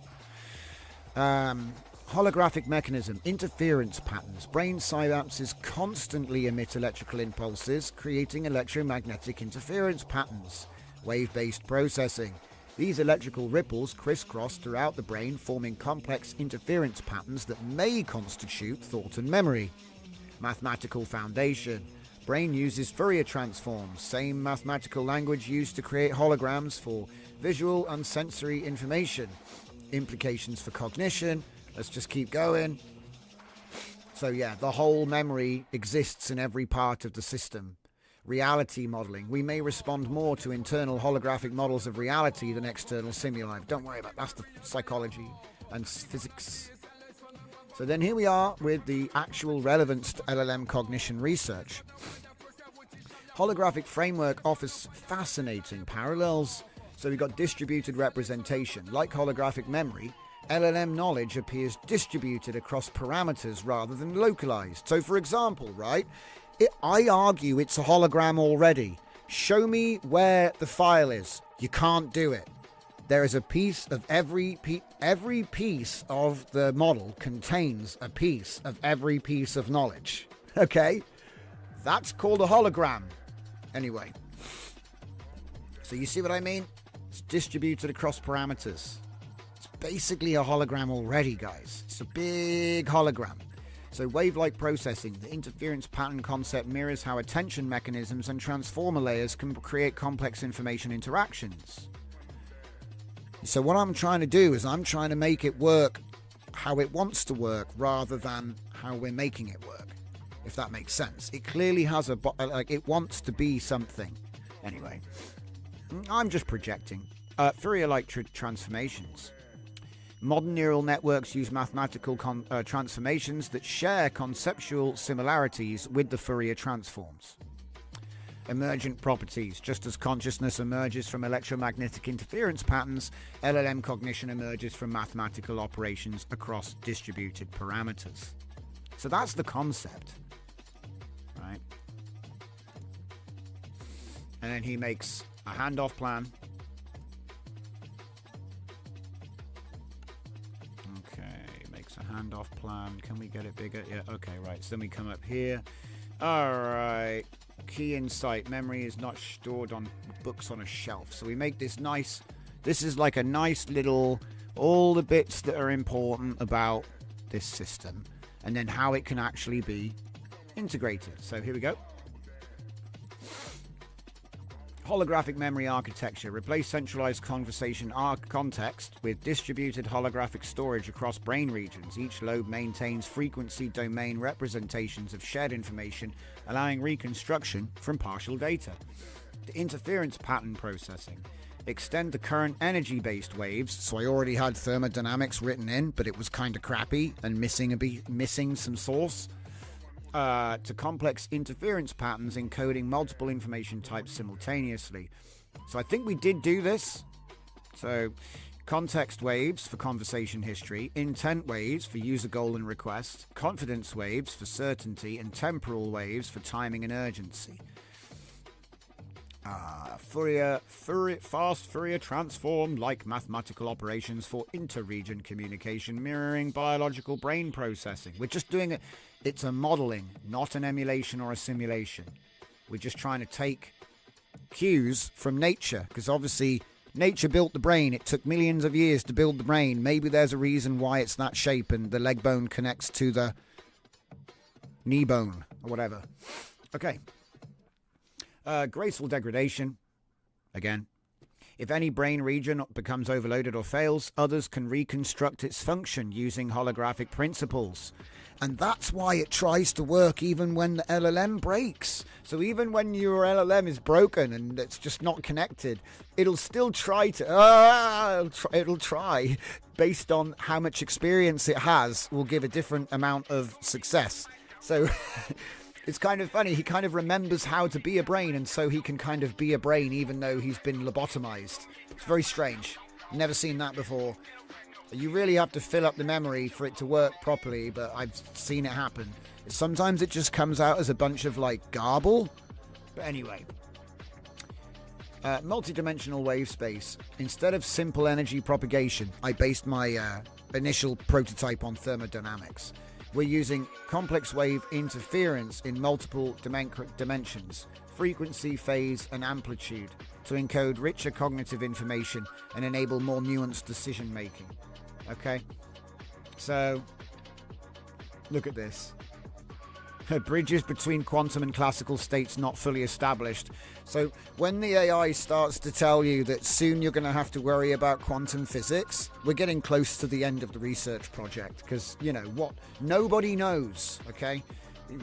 Holographic mechanism, interference patterns. Brain synapses constantly emit electrical impulses, creating electromagnetic interference patterns. Wave-based processing. These electrical ripples crisscross throughout the brain, forming complex interference patterns that may constitute thought and memory. Mathematical foundation. Brain uses Fourier transforms, same mathematical language used to create holograms for visual and sensory information. Implications for cognition. Let's just keep going. So yeah, the whole memory exists in every part of the system. Reality modeling. We may respond more to internal holographic models of reality than external stimuli. Don't worry about that. That's the psychology and physics. So then here we are with the actual relevance to LLM cognition research. Holographic framework offers fascinating parallels. So we've got distributed representation. Like holographic memory, LLM knowledge appears distributed across parameters rather than localized. So for example, right, I argue it's a hologram already. Show me where the file is. You can't do it. There is a piece of every piece of the model contains a piece of every piece of knowledge. Okay? That's called a hologram. Anyway. So you see what I mean? It's distributed across parameters. It's basically a hologram already, guys. It's a big hologram. So wave-like processing, the interference pattern concept mirrors how attention mechanisms and transformer layers can create complex information interactions. So what I'm trying to do is I'm trying to make it work how it wants to work rather than how we're making it work, if that makes sense. It clearly has it wants to be something. Anyway, I'm just projecting. Fourier-like transformations. Modern neural networks use mathematical transformations that share conceptual similarities with the Fourier transforms. Emergent properties. Just as consciousness emerges from electromagnetic interference patterns, LLM cognition emerges from mathematical operations across distributed parameters. So that's the concept, right? And then he makes a handoff plan. Handoff plan. Can we get it bigger? Yeah, okay, right. So then we come up here. All right. Key insight. Memory is not stored on books on a shelf. So we make this nice. This is like a nice little, all the bits that are important about this system and then how it can actually be integrated. So here we go. Holographic memory architecture. Replace centralized conversation context with distributed holographic storage across brain regions. Each lobe maintains frequency domain representations of shared information, allowing reconstruction from partial data. The interference pattern processing. Extend the current energy-based waves. So I already had thermodynamics written in, but it was kind of crappy and missing some source. To complex interference patterns encoding multiple information types simultaneously. So I think we did do this. So context waves for conversation history, intent waves for user goal and request, confidence waves for certainty, and temporal waves for timing and urgency. Fast Fourier transform, like mathematical operations for inter-region communication, mirroring biological brain processing. We're just doing it. It's a modeling, not an emulation or a simulation. We're just trying to take cues from nature, because obviously nature built the brain. It took millions of years to build the brain. Maybe there's a reason why it's that shape and the leg bone connects to the knee bone or whatever. Okay. Graceful degradation. Again, if any brain region becomes overloaded or fails, others can reconstruct its function using holographic principles. And that's why it tries to work even when the LLM breaks. So even when your LLM is broken and it's just not connected, it'll still try to... it'll try, based on how much experience it has, will give a different amount of success. So... It's kind of funny, he kind of remembers how to be a brain, and so he can kind of be a brain even though he's been lobotomized. It's very strange. Never seen that before. You really have to fill up the memory for it to work properly, but I've seen it happen. Sometimes it just comes out as a bunch of, like, garble. But anyway. Multidimensional wave space. Instead of simple energy propagation, I based my initial prototype on thermodynamics. We're using complex wave interference in multiple dimensions, frequency, phase, and amplitude, to encode richer cognitive information and enable more nuanced decision making. Okay? So, look at this. Bridges between quantum and classical states not fully established. So when the AI starts to tell you that soon you're going to have to worry about quantum physics, we're getting close to the end of the research project, because, you know, what nobody knows, okay?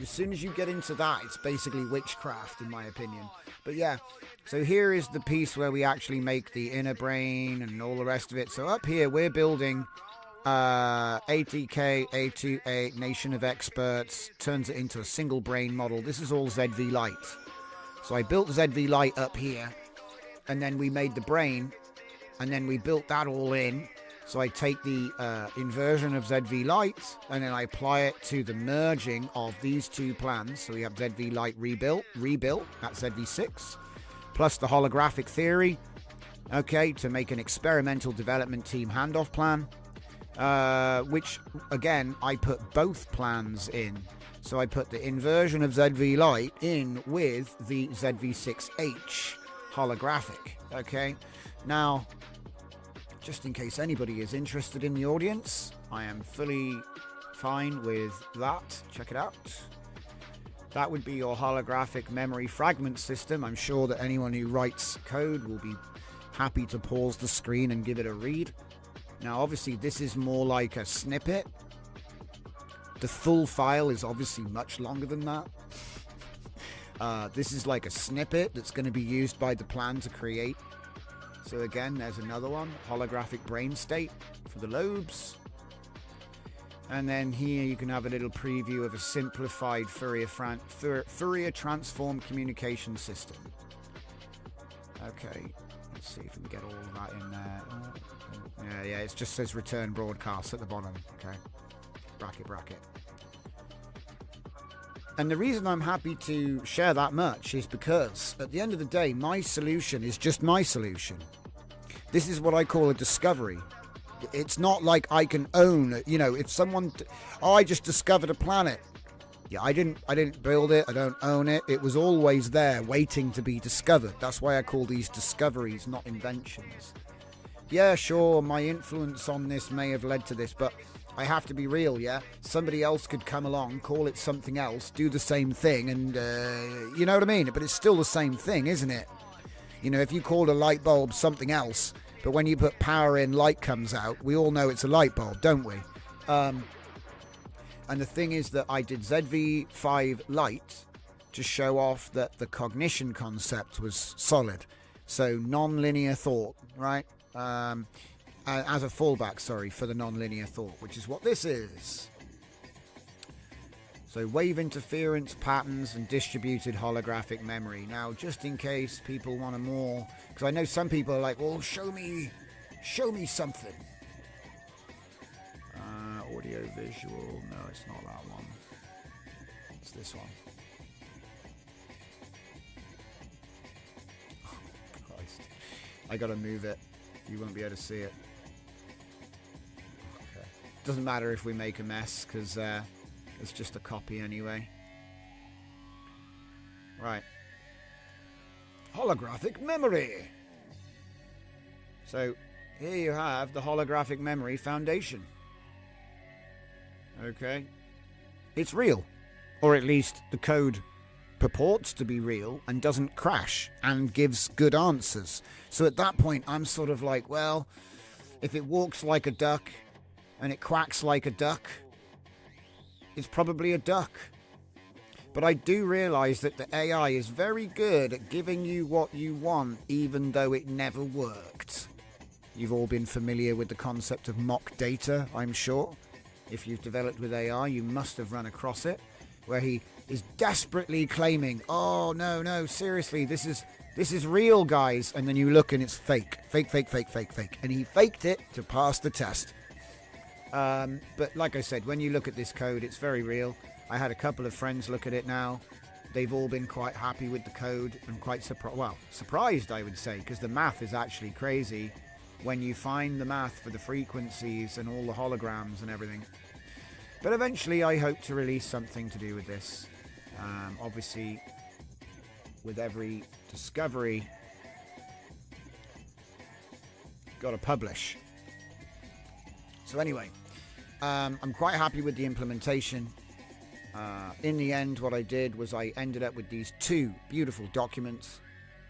As soon as you get into that, it's basically witchcraft, in my opinion. But yeah, so here is the piece where we actually make the inner brain and all the rest of it. So up here, we're building... ATK, A2A, Nation of Experts, turns it into a single brain model. This is all ZV Lite. So I built ZV Lite up here, and then we made the brain, and then we built that all in. So I take the inversion of ZV Lite, and then I apply it to the merging of these two plans. So we have ZV Lite rebuilt, that's ZV6, plus the holographic theory, okay, to make an experimental development team handoff plan. Which, again, I put both plans in. So I put the inversion of ZV Lite in with the ZV6H holographic. Okay, now, just in case anybody is interested in the audience, I am fully fine with that. Check it out. That would be your holographic memory fragment system. I'm sure that anyone who writes code will be happy to pause the screen and give it a read. Now, obviously, this is more like a snippet. The full file is obviously much longer than that. This is like a snippet that's going to be used by the plan to create. So again, there's another one. Holographic brain state for the lobes. And then here you can have a little preview of a simplified Fourier transform communication system. Okay, let's see if we can get all of that in there. Yeah, it just says return broadcast at the bottom. Okay, bracket. And the reason I'm happy to share that much is because at the end of the day, my solution is just my solution. This is what I call a discovery. It's not like I can own, you know, if someone, I just discovered a planet. Yeah, I didn't build it. I don't own it. It was always there waiting to be discovered. That's why I call these discoveries, not inventions. Yeah, sure, my influence on this may have led to this, but I have to be real, yeah? Somebody else could come along, call it something else, do the same thing, and, you know what I mean? But it's still the same thing, isn't it? You know, if you called a light bulb something else, but when you put power in, light comes out, we all know it's a light bulb, don't we? And the thing is that I did ZV5 Lite to show off that the cognition concept was solid. So non-linear thought, right? As a fallback, for the non-linear thought, which is what this is. So wave interference, patterns, and distributed holographic memory. Now, just in case people want more, because I know some people are like, well, show me something. Audio visual, no, it's not that one. It's this one. I gotta move it. You won't be able to see it. Okay. Doesn't matter if we make a mess, because it's just a copy anyway. Right. Holographic memory. So here you have the holographic memory foundation. Okay. It's real. Or at least the code purports to be real and doesn't crash and gives good answers. So at that point, I'm sort of like, well, if it walks like a duck and it quacks like a duck, it's probably a duck. But I do realize that the AI is very good at giving you what you want, even though it never worked. You've all been familiar with the concept of mock data, I'm sure. If you've developed with AI, you must have run across it, where he is desperately claiming, oh, no, seriously, this is real, guys. And then you look and it's fake. Fake. And he faked it to pass the test. But like I said, when you look at this code, it's very real. I had a couple of friends look at it now. They've all been quite happy with the code and quite surprised, I would say, because the math is actually crazy when you find the math for the frequencies and all the holograms and everything. But eventually I hope to release something to do with this. Obviously, with every discovery, got to publish. So anyway, I'm quite happy with the implementation. In the end, what I did was I ended up with these 2 beautiful documents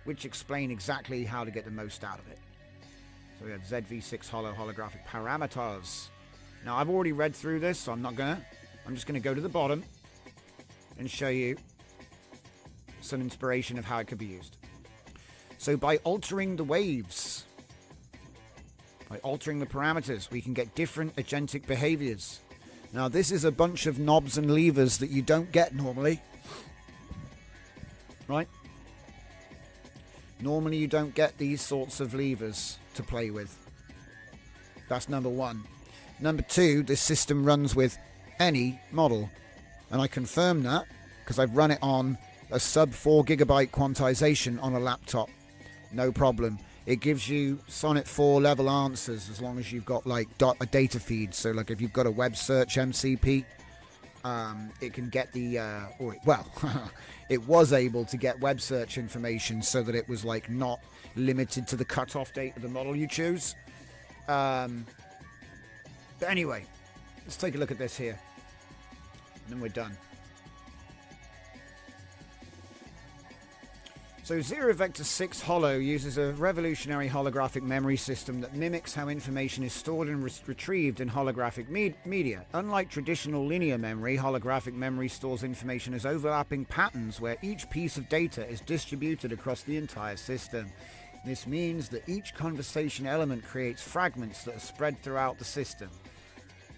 which explain exactly how to get the most out of it. So we have ZV6 holographic parameters. Now I've already read through this, so I'm just gonna go to the bottom and show you some inspiration of how it could be used. So by altering the waves, by altering the parameters, we can get different agentic behaviors. Now this is a bunch of knobs and levers that you don't get normally, right? Normally you don't get these sorts of levers to play with. That's number 1. Number 2, this system runs with any model. And I confirm that because I've run it on a sub 4 gigabyte quantization on a laptop. No problem. It gives you Sonnet 4 level answers as long as you've got like a data feed. So like if you've got a web search MCP, it can get the, it was able to get web search information so that it was like not limited to the cutoff date of the model you choose. But anyway, let's take a look at this here. And then we're done. So Zero Vector 6 Holo uses a revolutionary holographic memory system that mimics how information is stored and retrieved in holographic media. Unlike traditional linear memory, holographic memory stores information as overlapping patterns where each piece of data is distributed across the entire system. This means that each conversation element creates fragments that are spread throughout the system.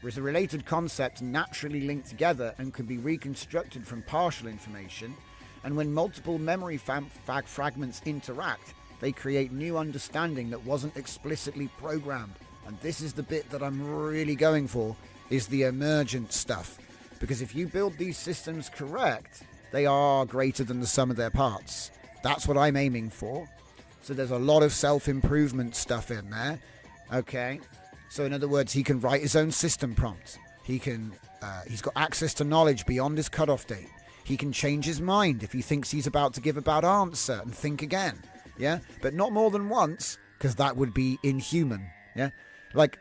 Whereas the related concepts naturally link together and can be reconstructed from partial information. And when multiple memory fragments interact, they create new understanding that wasn't explicitly programmed. And this is the bit that I'm really going for, is the emergent stuff. Because if you build these systems correct, they are greater than the sum of their parts. That's what I'm aiming for. So there's a lot of self-improvement stuff in there. Okay. So in other words, he can write his own system prompt. He's got access to knowledge beyond his cutoff date. He can change his mind if he thinks he's about to give a bad answer and think again. Yeah. But not more than once, because that would be inhuman. Yeah. Like,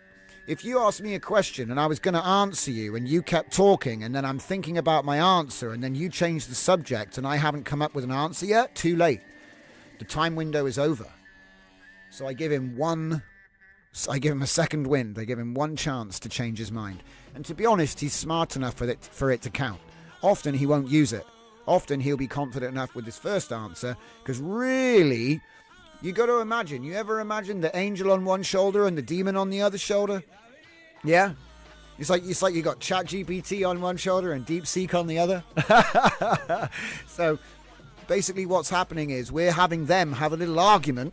if you asked me a question and I was going to answer you and you kept talking and then I'm thinking about my answer and then you change the subject and I haven't come up with an answer yet, too late. The time window is over. So I give him a second wind. I give him one chance to change his mind. And to be honest, he's smart enough for it to count. Often he won't use it. Often he'll be confident enough with his first answer, because really, you got to imagine. You ever imagine the angel on one shoulder and the demon on the other shoulder? Yeah? It's like you got ChatGPT on one shoulder and DeepSeek on the other. So basically what's happening is we're having them have a little argument,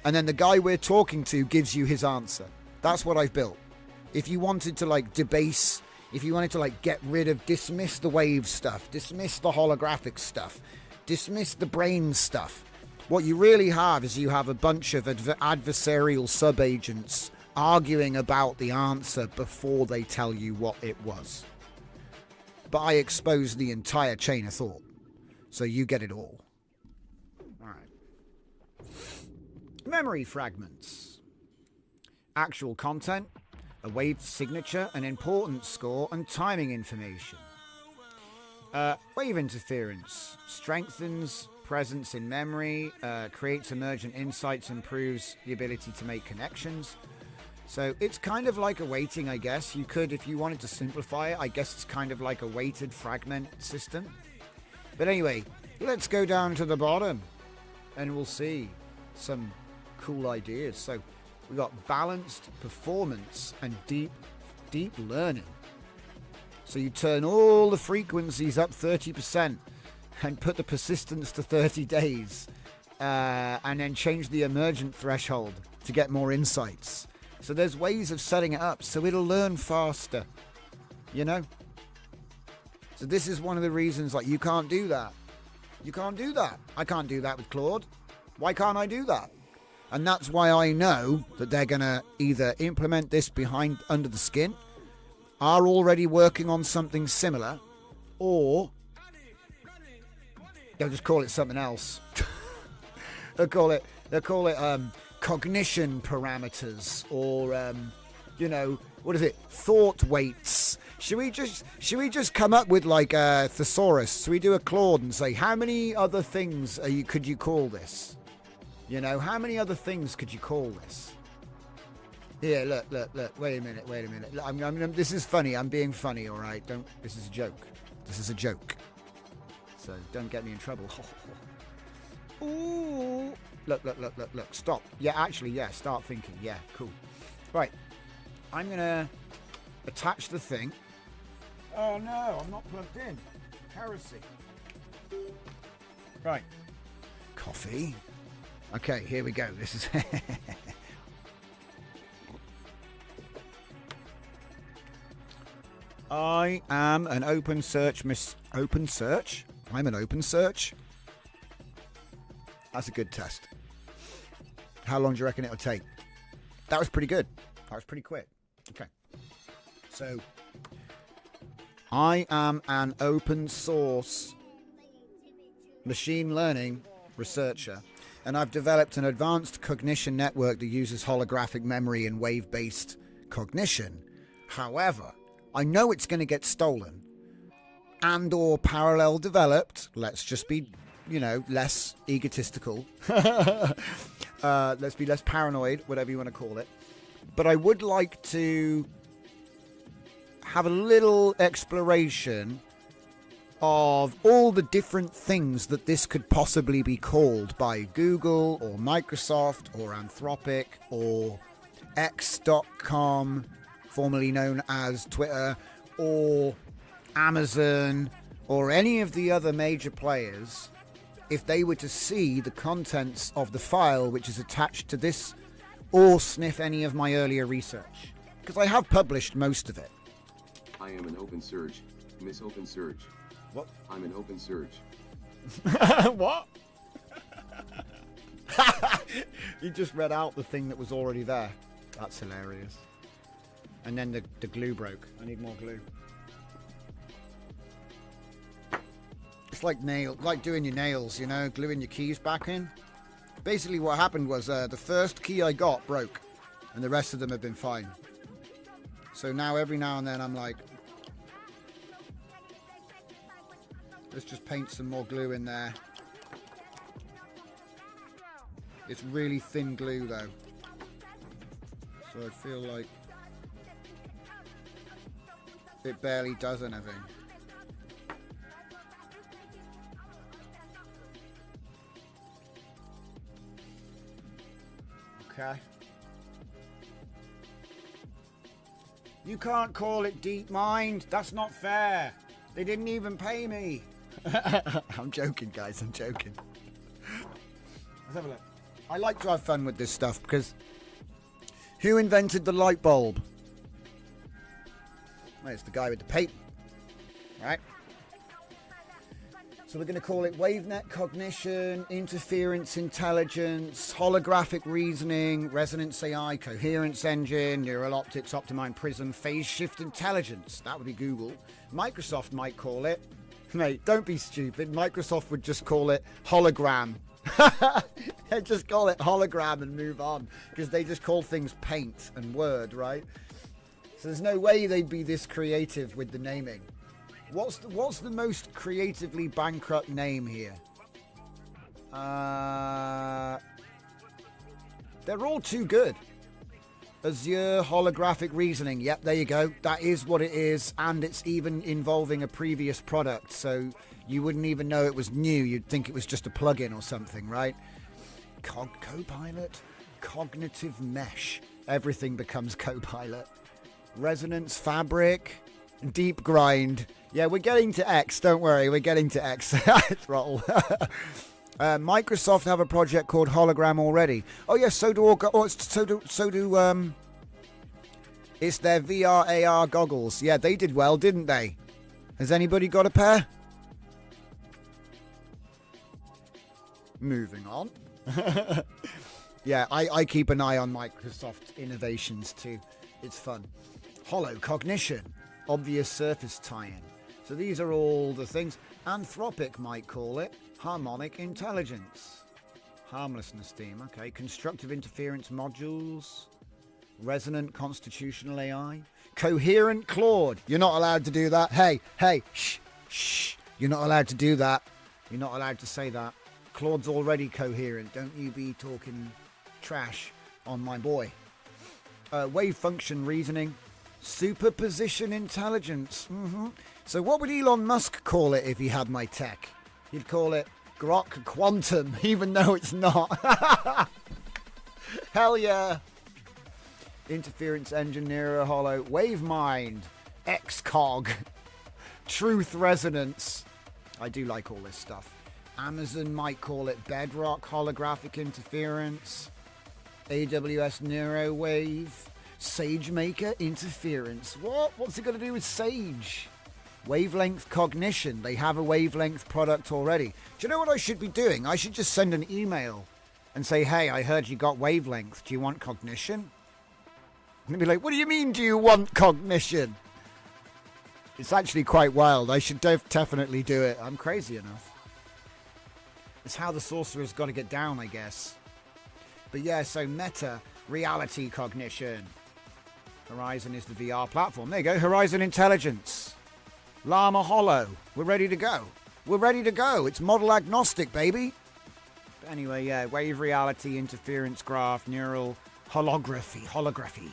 and then the guy we're talking to gives you his answer. That's what I've built. If you wanted to like debase, if you wanted to like dismiss the wave stuff, dismiss the holographic stuff, dismiss the brain stuff, What you really have is you have a bunch of adversarial subagents arguing about the answer before they tell you what it was. But I expose the entire chain of thought, so you get it all. Alright. Memory fragments. Actual content, a wave signature, an importance score, and timing information. Wave interference strengthens presence in memory, creates emergent insights, improves the ability to make connections. So it's kind of like a weighting, I guess. You could, if you wanted to simplify it, I guess it's kind of like a weighted fragment system. But anyway, let's go down to the bottom and we'll see some cool ideas. So we've got balanced performance and deep learning. So you turn all the frequencies up 30% and put the persistence to 30 days and then change the emergent threshold to get more insights. So there's ways of setting it up so it'll learn faster, you know? So this is one of the reasons, like, you can't do that. You can't do that. I can't do that with Claude. Why can't I do that? And that's why I know that they're going to either implement this under the skin, are already working on something similar, or they'll just call it something else. they'll call it cognition parameters, or you know, what is it, thought weights. Should we just come up with like a thesaurus? Should we do a Claude and say, how many other things could you call this? You know, how many other things could you call this? Here, look. Wait a minute. Look, this is funny. I'm being funny, all right? This is a joke. This is a joke. So don't get me in trouble. Ooh. Look. Stop. Yeah, actually, yeah, start thinking. Yeah, cool. Right. I'm going to attach the thing. Oh, no, I'm not plugged in. Heresy. Right. Coffee. Okay, here we go. This is... I am an open search Open search? I'm an open search? That's a good test. How long do you reckon it'll take? That was pretty good. That was pretty quick. Okay. So, I am an open source machine learning researcher, and I've developed an advanced cognition network that uses holographic memory and wave-based cognition. However, I know it's going to get stolen and or parallel developed. Let's just be, you know, less egotistical. Let's be less paranoid, whatever you want to call it. But I would like to have a little exploration of all the different things that this could possibly be called by Google or Microsoft or Anthropic or X.com, formerly known as Twitter, or Amazon, or any of the other major players, if they were to see the contents of the file which is attached to this, or sniff any of my earlier research. Because I have published most of it. I am an open search, Miss Open Search. What? I'm an open search. What? You just read out the thing that was already there. That's hilarious. And then the glue broke. I need more glue. It's like doing your nails, you know, gluing your keys back in. Basically what happened was the first key I got broke, and the rest of them have been fine. So now every now and then I'm like, let's just paint some more glue in there. It's really thin glue though, so I feel like it barely does anything. Okay. You can't call it deep mind. That's not fair. They didn't even pay me. I'm joking, guys. I'm joking. Let's have a look. I like to have fun with this stuff because who invented the light bulb? Well, it's the guy with the patent, right? So we're going to call it WaveNet Cognition, Interference Intelligence, Holographic Reasoning, Resonance AI, Coherence Engine, Neural Optics, Optimine Prism, Phase Shift Intelligence. That would be Google. Microsoft might call it, mate, don't be stupid. Microsoft would just call it Hologram. They'd just call it Hologram and move on, because they just call things Paint and Word, right? So there's no way they'd be this creative with the naming. What's the most creatively bankrupt name here? They're all too good. Azure Holographic Reasoning. Yep, there you go. That is what it is, and it's even involving a previous product, so you wouldn't even know it was new. You'd think it was just a plugin or something, right? Copilot, Cognitive Mesh. Everything becomes Copilot. Resonance Fabric, Deep Grind. Yeah, we're getting to X. Don't worry, we're getting to X. Throttle. Microsoft have a project called Hologram already. Oh yes, so do it's their VR AR goggles. Yeah, they did well, didn't they? Has anybody got a pair? Moving on. Yeah, I keep an eye on Microsoft innovations too. It's fun. Holo Cognition, obvious surface tie-in. So these are all the things. Anthropic might call it harmonic intelligence. Harmlessness theme, okay. Constructive interference modules. Resonant constitutional AI. Coherent Claude. You're not allowed to do that. Hey, shh. You're not allowed to do that. You're not allowed to say that. Claude's already coherent. Don't you be talking trash on my boy. Wave function reasoning. Superposition intelligence. So what would Elon Musk call it if he had my tech? He'd call it Grok Quantum, even though it's not. Hell yeah. Interference Engine, Neuro Hollow, Wave Mind, XCog, Truth Resonance. I do like all this stuff. Amazon might call it Bedrock Holographic Interference. AWS Neurowave. SageMaker Interference. What's it got to do with Sage? Wavelength Cognition. They have a wavelength product already. Do you know what I should be doing? I should just send an email and say, hey, I heard you got wavelength. Do you want cognition? And they'd be like, what do you mean, do you want cognition? It's actually quite wild. I should definitely do it. I'm crazy enough. It's how the sorcerer's got to get down, I guess. But yeah, so Meta Reality Cognition. Horizon is the VR platform. There you go. Horizon Intelligence. Llama Hollow. We're ready to go. We're ready to go. It's model agnostic, baby. But anyway, yeah. Wave reality, interference graph, neural holography.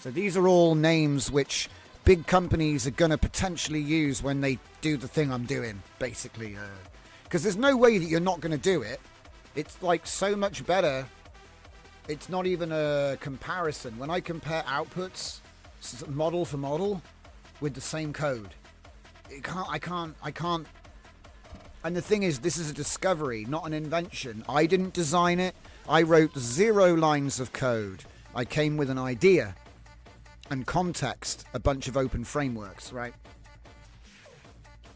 So these are all names which big companies are going to potentially use when they do the thing I'm doing, basically. Because there's no way that you're not going to do it. It's like so much better. It's not even a comparison. When I compare outputs, model for model, with the same code, I can't. And the thing is, this is a discovery, not an invention. I didn't design it. I wrote 0 lines of code. I came with an idea and context, a bunch of open frameworks, right?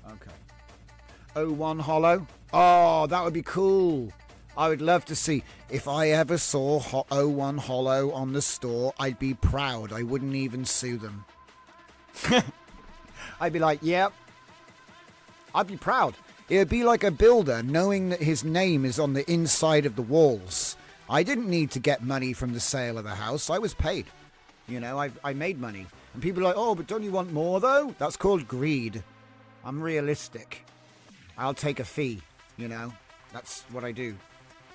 Okay. O1 Hollow. Oh, that would be cool. I would love to see. If I ever saw O1 Hollow on the store, I'd be proud. I wouldn't even sue them. I'd be like, yep. I'd be proud. It would be like a builder knowing that his name is on the inside of the walls. I didn't need to get money from the sale of the house. I was paid. You know, I made money. And people are like, oh, but don't you want more, though? That's called greed. I'm realistic. I'll take a fee, you know. That's what I do.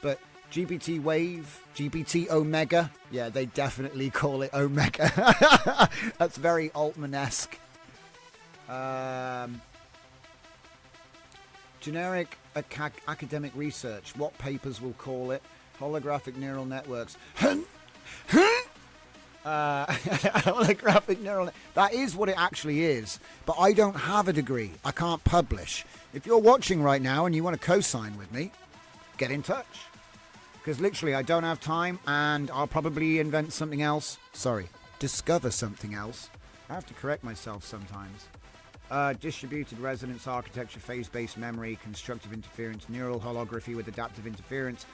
But GPT Wave, GPT Omega, yeah, they definitely call it Omega. That's very Altman-esque. Generic academic research, what papers will call it? Holographic neural networks. Holographic neural net. That is what it actually is. But I don't have a degree. I can't publish. If you're watching right now and you want to co-sign with me, get in touch. Because literally I don't have time and I'll probably invent something else. Sorry, discover something else. I have to correct myself sometimes. Distributed resonance architecture, phase-based memory, constructive interference, neural holography with adaptive interference,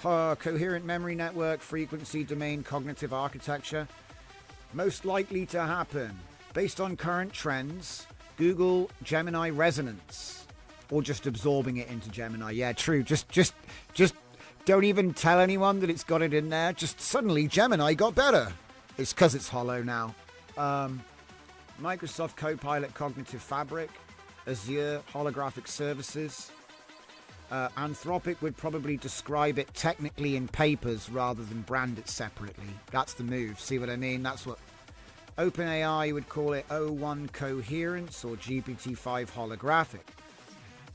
coherent memory network, frequency domain, cognitive architecture. Most likely to happen, based on current trends, Google Gemini Resonance, or just absorbing it into Gemini. Yeah, true. Just don't even tell anyone that it's got it in there. Just suddenly Gemini got better. It's because it's hollow now. Microsoft Copilot Cognitive Fabric, Azure Holographic Services. Anthropic would probably describe it technically in papers rather than brand it separately. That's the move. See what I mean? That's what OpenAI would call it O1 Coherence or GPT-5 Holographic.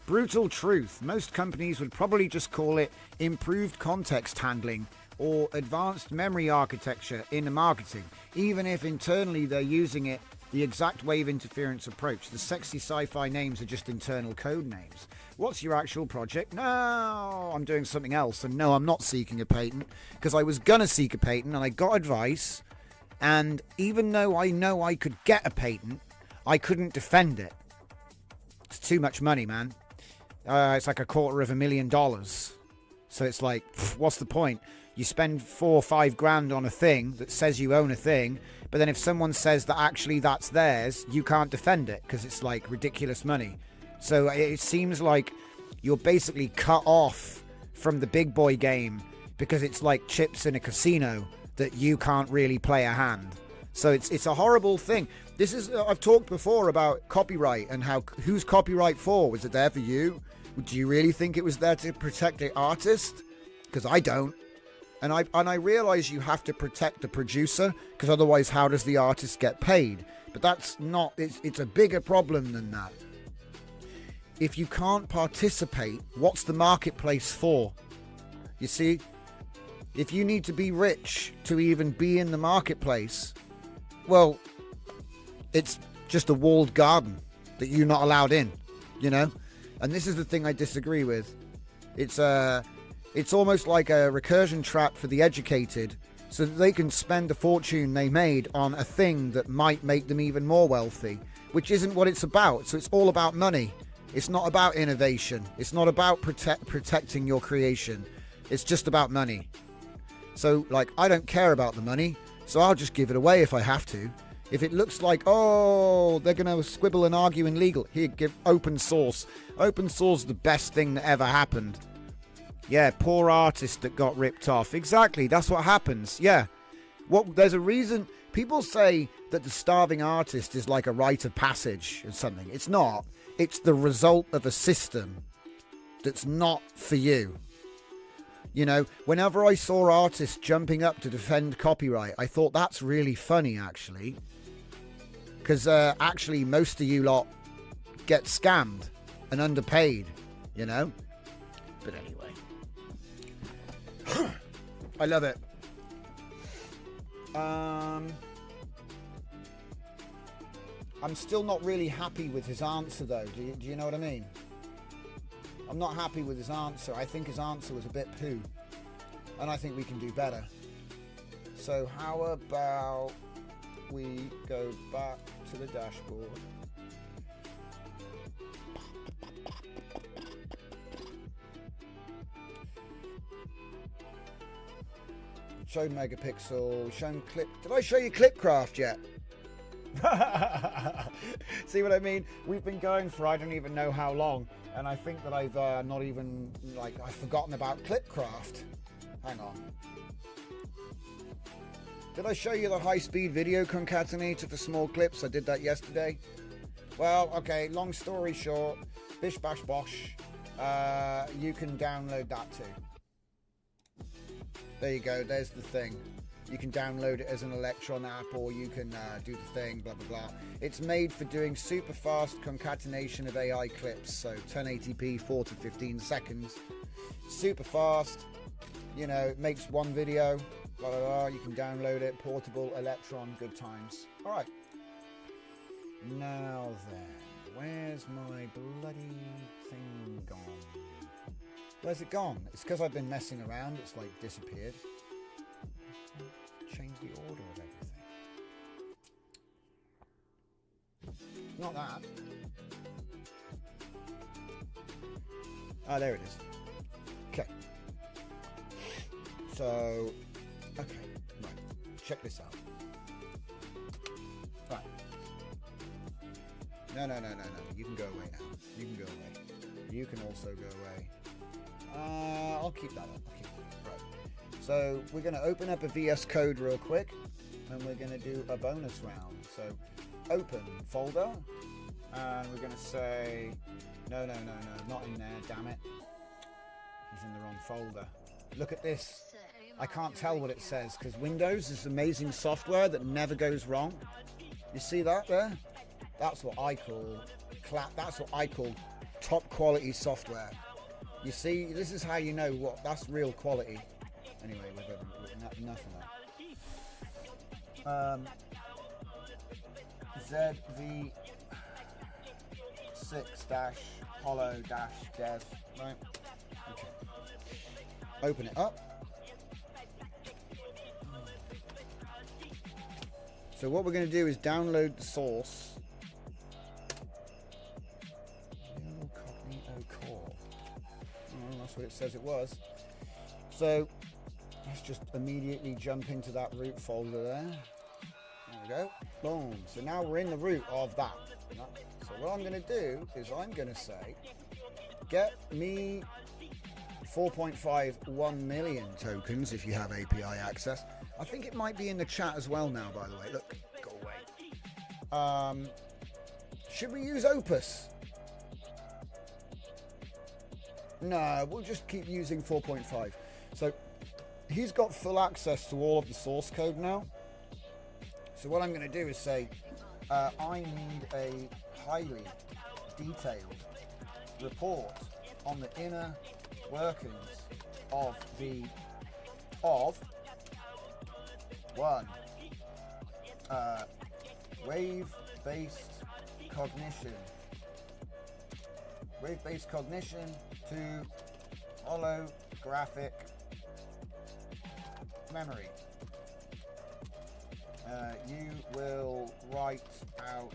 Brutal truth. Most companies would probably just call it improved context handling or advanced memory architecture in marketing, even if internally they're using it the exact wave interference approach. The sexy sci-fi names are just internal code names. What's your actual project? No, I'm doing something else. And no, I'm not seeking a patent, because I was gonna seek a patent and I got advice, and even though I know I could get a patent, I couldn't defend it. It's too much money, man. It's like $250,000. So it's like, what's the point? You spend $4 or $5 grand on a thing that says you own a thing, but then if someone says that actually that's theirs, you can't defend it because it's like ridiculous money. So it seems like you're basically cut off from the big boy game because it's like chips in a casino that you can't really play a hand. So it's a horrible thing. This is I've talked before about copyright and how who's copyright for? Was it there for you? Do you really think it was there to protect the artist? Because I don't. And I realize you have to protect the producer, because otherwise how does the artist get paid? But that's not, it's a bigger problem than that. If you can't participate, what's the marketplace for? You see, if you need to be rich to even be in the marketplace, well, it's just a walled garden that you're not allowed in, you know? And this is the thing I disagree with. It's almost like a recursion trap for the educated, so that they can spend the fortune they made on a thing that might make them even more wealthy, which isn't what it's about. So it's all about money. It's not about innovation. It's not about protecting your creation. It's just about money. So, like, I don't care about the money, so I'll just give it away if I have to. If it looks like, oh, they're going to squibble and argue in legal, here, give open source. Open source is the best thing that ever happened. Yeah, poor artist that got ripped off. Exactly, that's what happens. Yeah. There's a reason people say that the starving artist is like a rite of passage or something. It's not. It's the result of a system that's not for you. You know, whenever I saw artists jumping up to defend copyright, I thought that's really funny, actually. Because actually, most of you lot get scammed and underpaid, you know? But anyway. I love it. I'm still not really happy with his answer, though. Do you know what I mean? I'm not happy with his answer. I think his answer was a bit poo. And I think we can do better. So how about we go back to the dashboard. Showed megapixel, shown clip. Did I show you Clipcraft yet? See what I mean? We've been going for I don't even know how long, and I think that I've not even, like, I've forgotten about Clipcraft. Hang on. Did I show you the high-speed video concatenator for small clips? I did that yesterday. Well, okay, long story short, bish bash bosh, you can download that too. There you go, there's the thing. You can download it as an Electron app, or you can do the thing, blah, blah, blah. It's made for doing super fast concatenation of AI clips, so 1080p, 4 to 15 seconds. Super fast, you know, it makes one video, blah, blah, blah. You can download it, portable, Electron, good times. All right. Now then, where's my bloody thing gone? Where's it gone? It's because I've been messing around. It's like disappeared. Change the order of everything. Not that. Ah, there it is. Okay. So, okay, right. Check this out. Right. No. You can go away now. You can go away. You can also go away. I'll keep that up. Right. So we're going to open up a VS Code real quick, and we're going to do a bonus round. So open folder, and we're going to say no, not in there. Damn it! He's in the wrong folder. Look at this. I can't tell what it says because Windows is amazing software that never goes wrong. You see that there? That's what I call That's what I call top quality software. You see, this is how you know that's real quality. Anyway, enough of that. ZV6-holo-dev, right? Okay. Open it up. So what we're going to do is download the source. That's what it says it was. So let's just immediately jump into that root folder there. There we go. Boom. So now we're in the root of that. So what I'm going to do is I'm going to say, get me 4.51 million tokens if you have API access. I think it might be in the chat as well now, by the way. Look, go away. Should we use Opus? No, we'll just keep using 4.5. So he's got full access to all of the source code now. So what I'm going to do is say, I need a highly detailed report on the inner workings of one, wave-based cognition to holographic memory. You will write out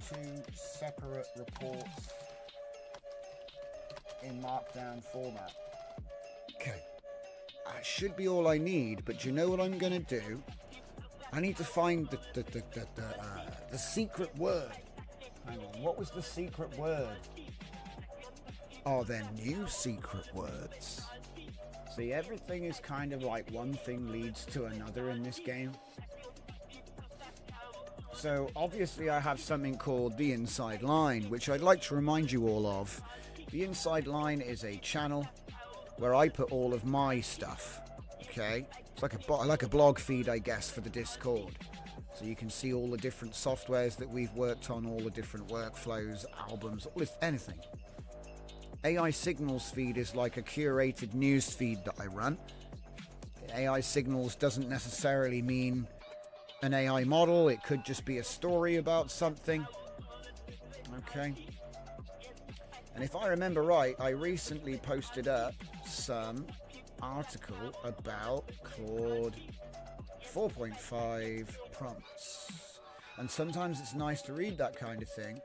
2 separate reports in markdown format. Okay, that should be all I need, but do you know what I'm going to do? I need to find the secret word. Hang on, what was the secret word? Are there new secret words? See, everything is kind of like one thing leads to another in this game. So obviously I have something called the Inside Line, which I'd like to remind you all of. The Inside Line is a channel where I put all of my stuff. Okay, it's like a blog feed, I guess, for the Discord. So you can see all the different softwares that we've worked on, all the different workflows, albums, anything. AI Signals feed is like a curated news feed that I run. AI Signals doesn't necessarily mean an AI model. It could just be a story about something. Okay. And if I remember right, I recently posted up some article about Claude 4.5 prompts. And sometimes it's nice to read that kind of thing.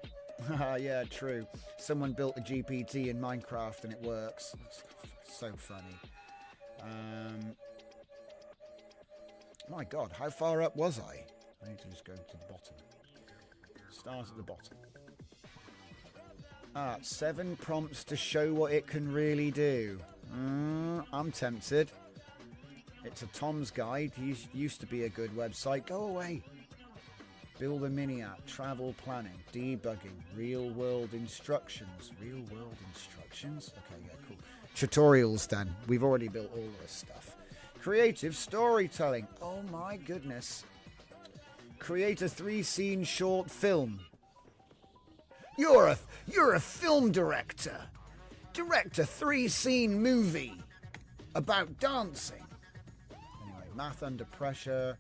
Yeah, true. Someone built a GPT in Minecraft and it works. It's so funny. My God, how far up was I? I need to just go to the bottom. Start at the bottom. 7 prompts to show what it can really do. I'm tempted. It's a Tom's Guide. He used to be a good website. Go away. Build a mini app, travel planning, debugging, real world instructions. Real world instructions? Okay, yeah, cool. Tutorials then. We've already built all this stuff. Creative storytelling. Oh my goodness. Create a 3-scene short film. You're a film director. Direct a 3-scene movie about dancing. Anyway, math under pressure.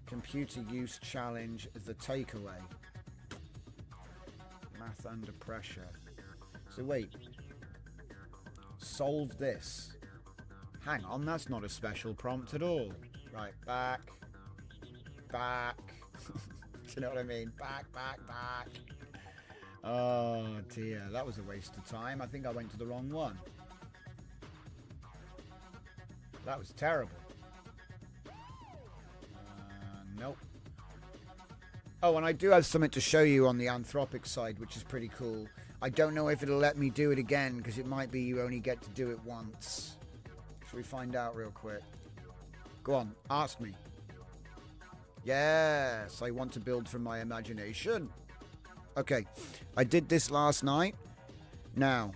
Computer use challenge, the takeaway. Math under pressure. So wait. Solve this. Hang on, that's not a special prompt at all. Right, back. Do you know what I mean? Back. Oh dear, that was a waste of time. I think I went to the wrong one. That was terrible. Nope. Oh, and I do have something to show you on the Anthropic side, which is pretty cool. I don't know if it'll let me do it again, because it might be you only get to do it once. Should we find out real quick? Go on, ask me. Yes, I want to build from my imagination. Okay, I did this last night. Now,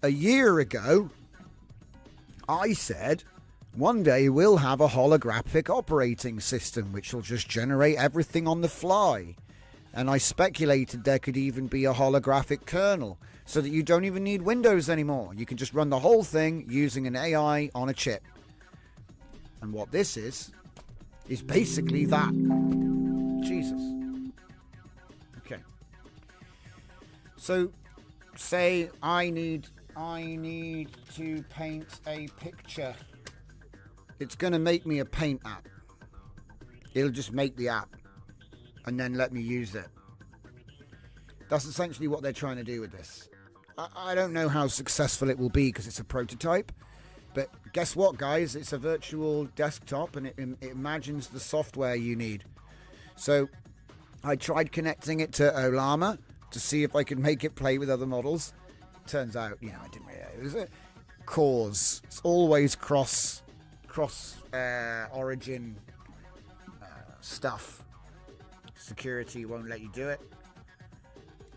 a year ago, I said, one day we'll have a holographic operating system which will just generate everything on the fly. And I speculated there could even be a holographic kernel, so that you don't even need Windows anymore. You can just run the whole thing using an AI on a chip. And what this is basically that. Jesus. Okay. So, say I need to paint a picture. It's going to make me a paint app. It'll just make the app and then let me use it. That's essentially what they're trying to do with this. I don't know how successful it will be because it's a prototype. But guess what, guys? It's a virtual desktop and it imagines the software you need. So I tried connecting it to Olama to see if I could make it play with other models. Turns out, I didn't really. It was a cause. It's always cross origin stuff. Security won't let you do it.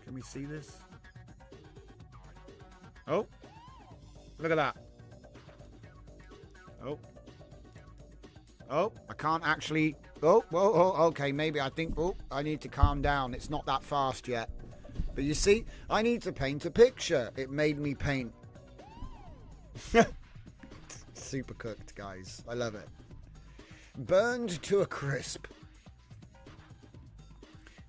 Can we see this? Oh, look at that. Oh, I can't actually. Oh, okay, maybe I think. Oh, I need to calm down. It's not that fast yet. But you see, I need to paint a picture. It made me paint. Super cooked, guys. I love it. Burned to a crisp.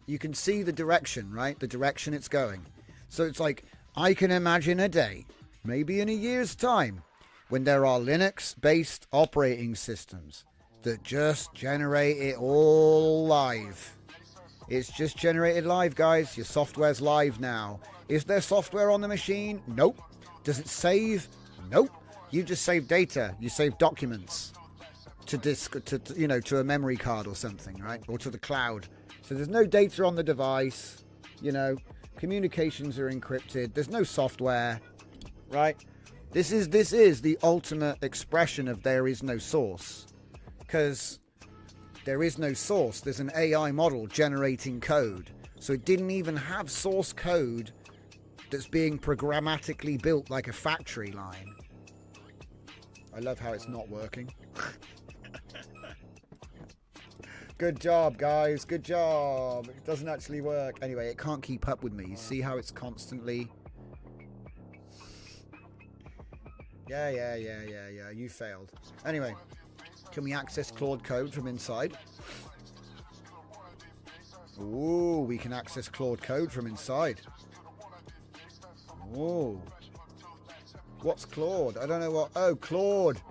You can see the direction, right? The direction it's going. So it's like, I can imagine a day, maybe in a year's time, when there are Linux-based operating systems that just generate it all live. It's just generated live, guys. Your software's live now. Is there software on the machine? Nope. Does it save? Nope. You just save data. You save documents to disk, to a memory card or something, right? Or to the cloud. So there's no data on the device. Communications are encrypted. There's no software, right? This is the ultimate expression of there is no source, because there is no source. There's an AI model generating code, so it didn't even have source code that's being programmatically built like a factory line. I love how it's not working. Good job, guys. Good job. It doesn't actually work. Anyway, it can't keep up with me. You see how it's constantly... Yeah. You failed. Anyway, can we access Claude code from inside? Ooh, we can access Claude code from inside. Ooh. What's Claude? I don't know what... Oh, Claude.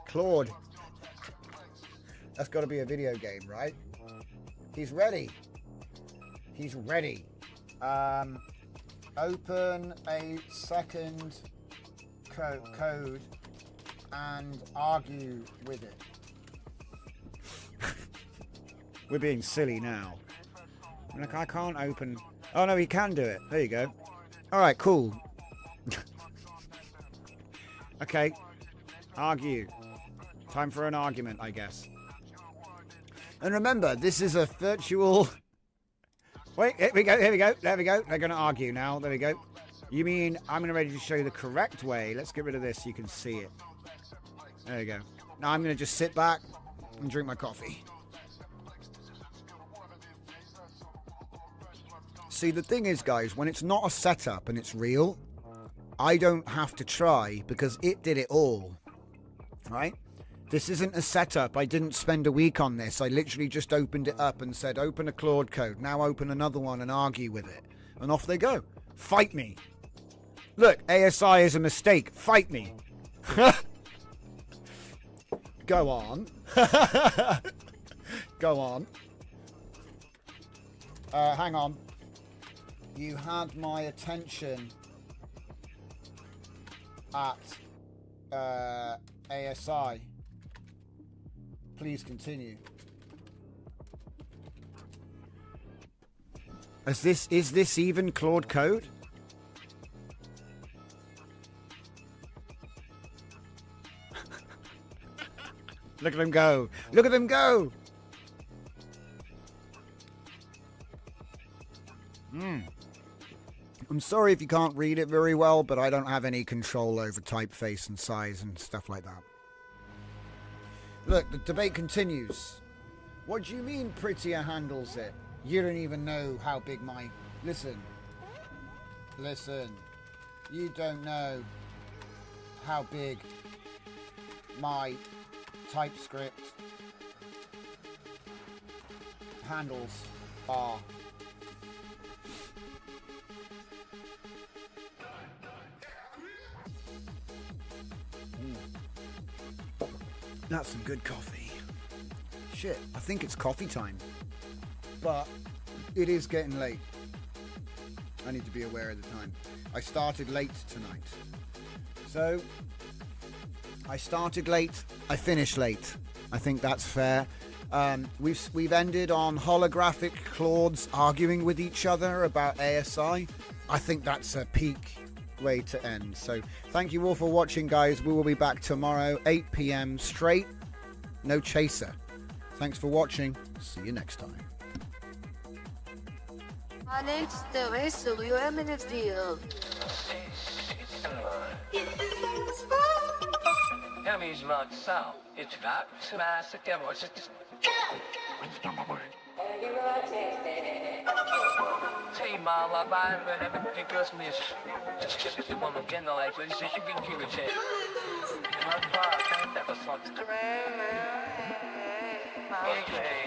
Claude. That's got to be a video game, right? He's ready. He's ready. Open a second code and argue with it. We're being silly now. Look, I can't open... Oh, no, he can do it. There you go. All right, cool. Okay. Argue. Time for an argument, I guess. And remember, this is a virtual... Wait, here we go. There we go. They're going to argue now. There we go. You mean I'm ready to show you the correct way? Let's get rid of this so you can see it. There you go. Now I'm going to just sit back and drink my coffee. See, the thing is, guys, when it's not a setup and it's real, I don't have to try because it did it all. Right? This isn't a setup. I didn't spend a week on this. I literally just opened it up and said, open a Claude code. Now open another one and argue with it. And off they go. Fight me. Look, ASI is a mistake. Fight me. Go on. Go on. Hang on. You had my attention at ASI. Please continue. Is this even Claude code? Look at him go. Look at him go. I'm sorry if you can't read it very well, but I don't have any control over typeface and size and stuff like that. Look, the debate continues. What do you mean prettier handles it? You don't even know how big my... Listen. You don't know how big my TypeScript handles are. That's some good coffee. Shit, I think it's coffee time. But it is getting late. I need to be aware of the time. I started late tonight. So, I started late, I finished late. I think that's fair. We've ended on holographic Claudes arguing with each other about ASI. I think that's a peak way to end. So thank you all for watching, guys. We will be back tomorrow 8 p.m. straight, no chaser. Thanks for watching. See you next time. Enemies marked south. It's not smash the camera. Team mala ban when everything goes miss. Just give it one again like this. You can keep it check. Not far, that was something. Okay.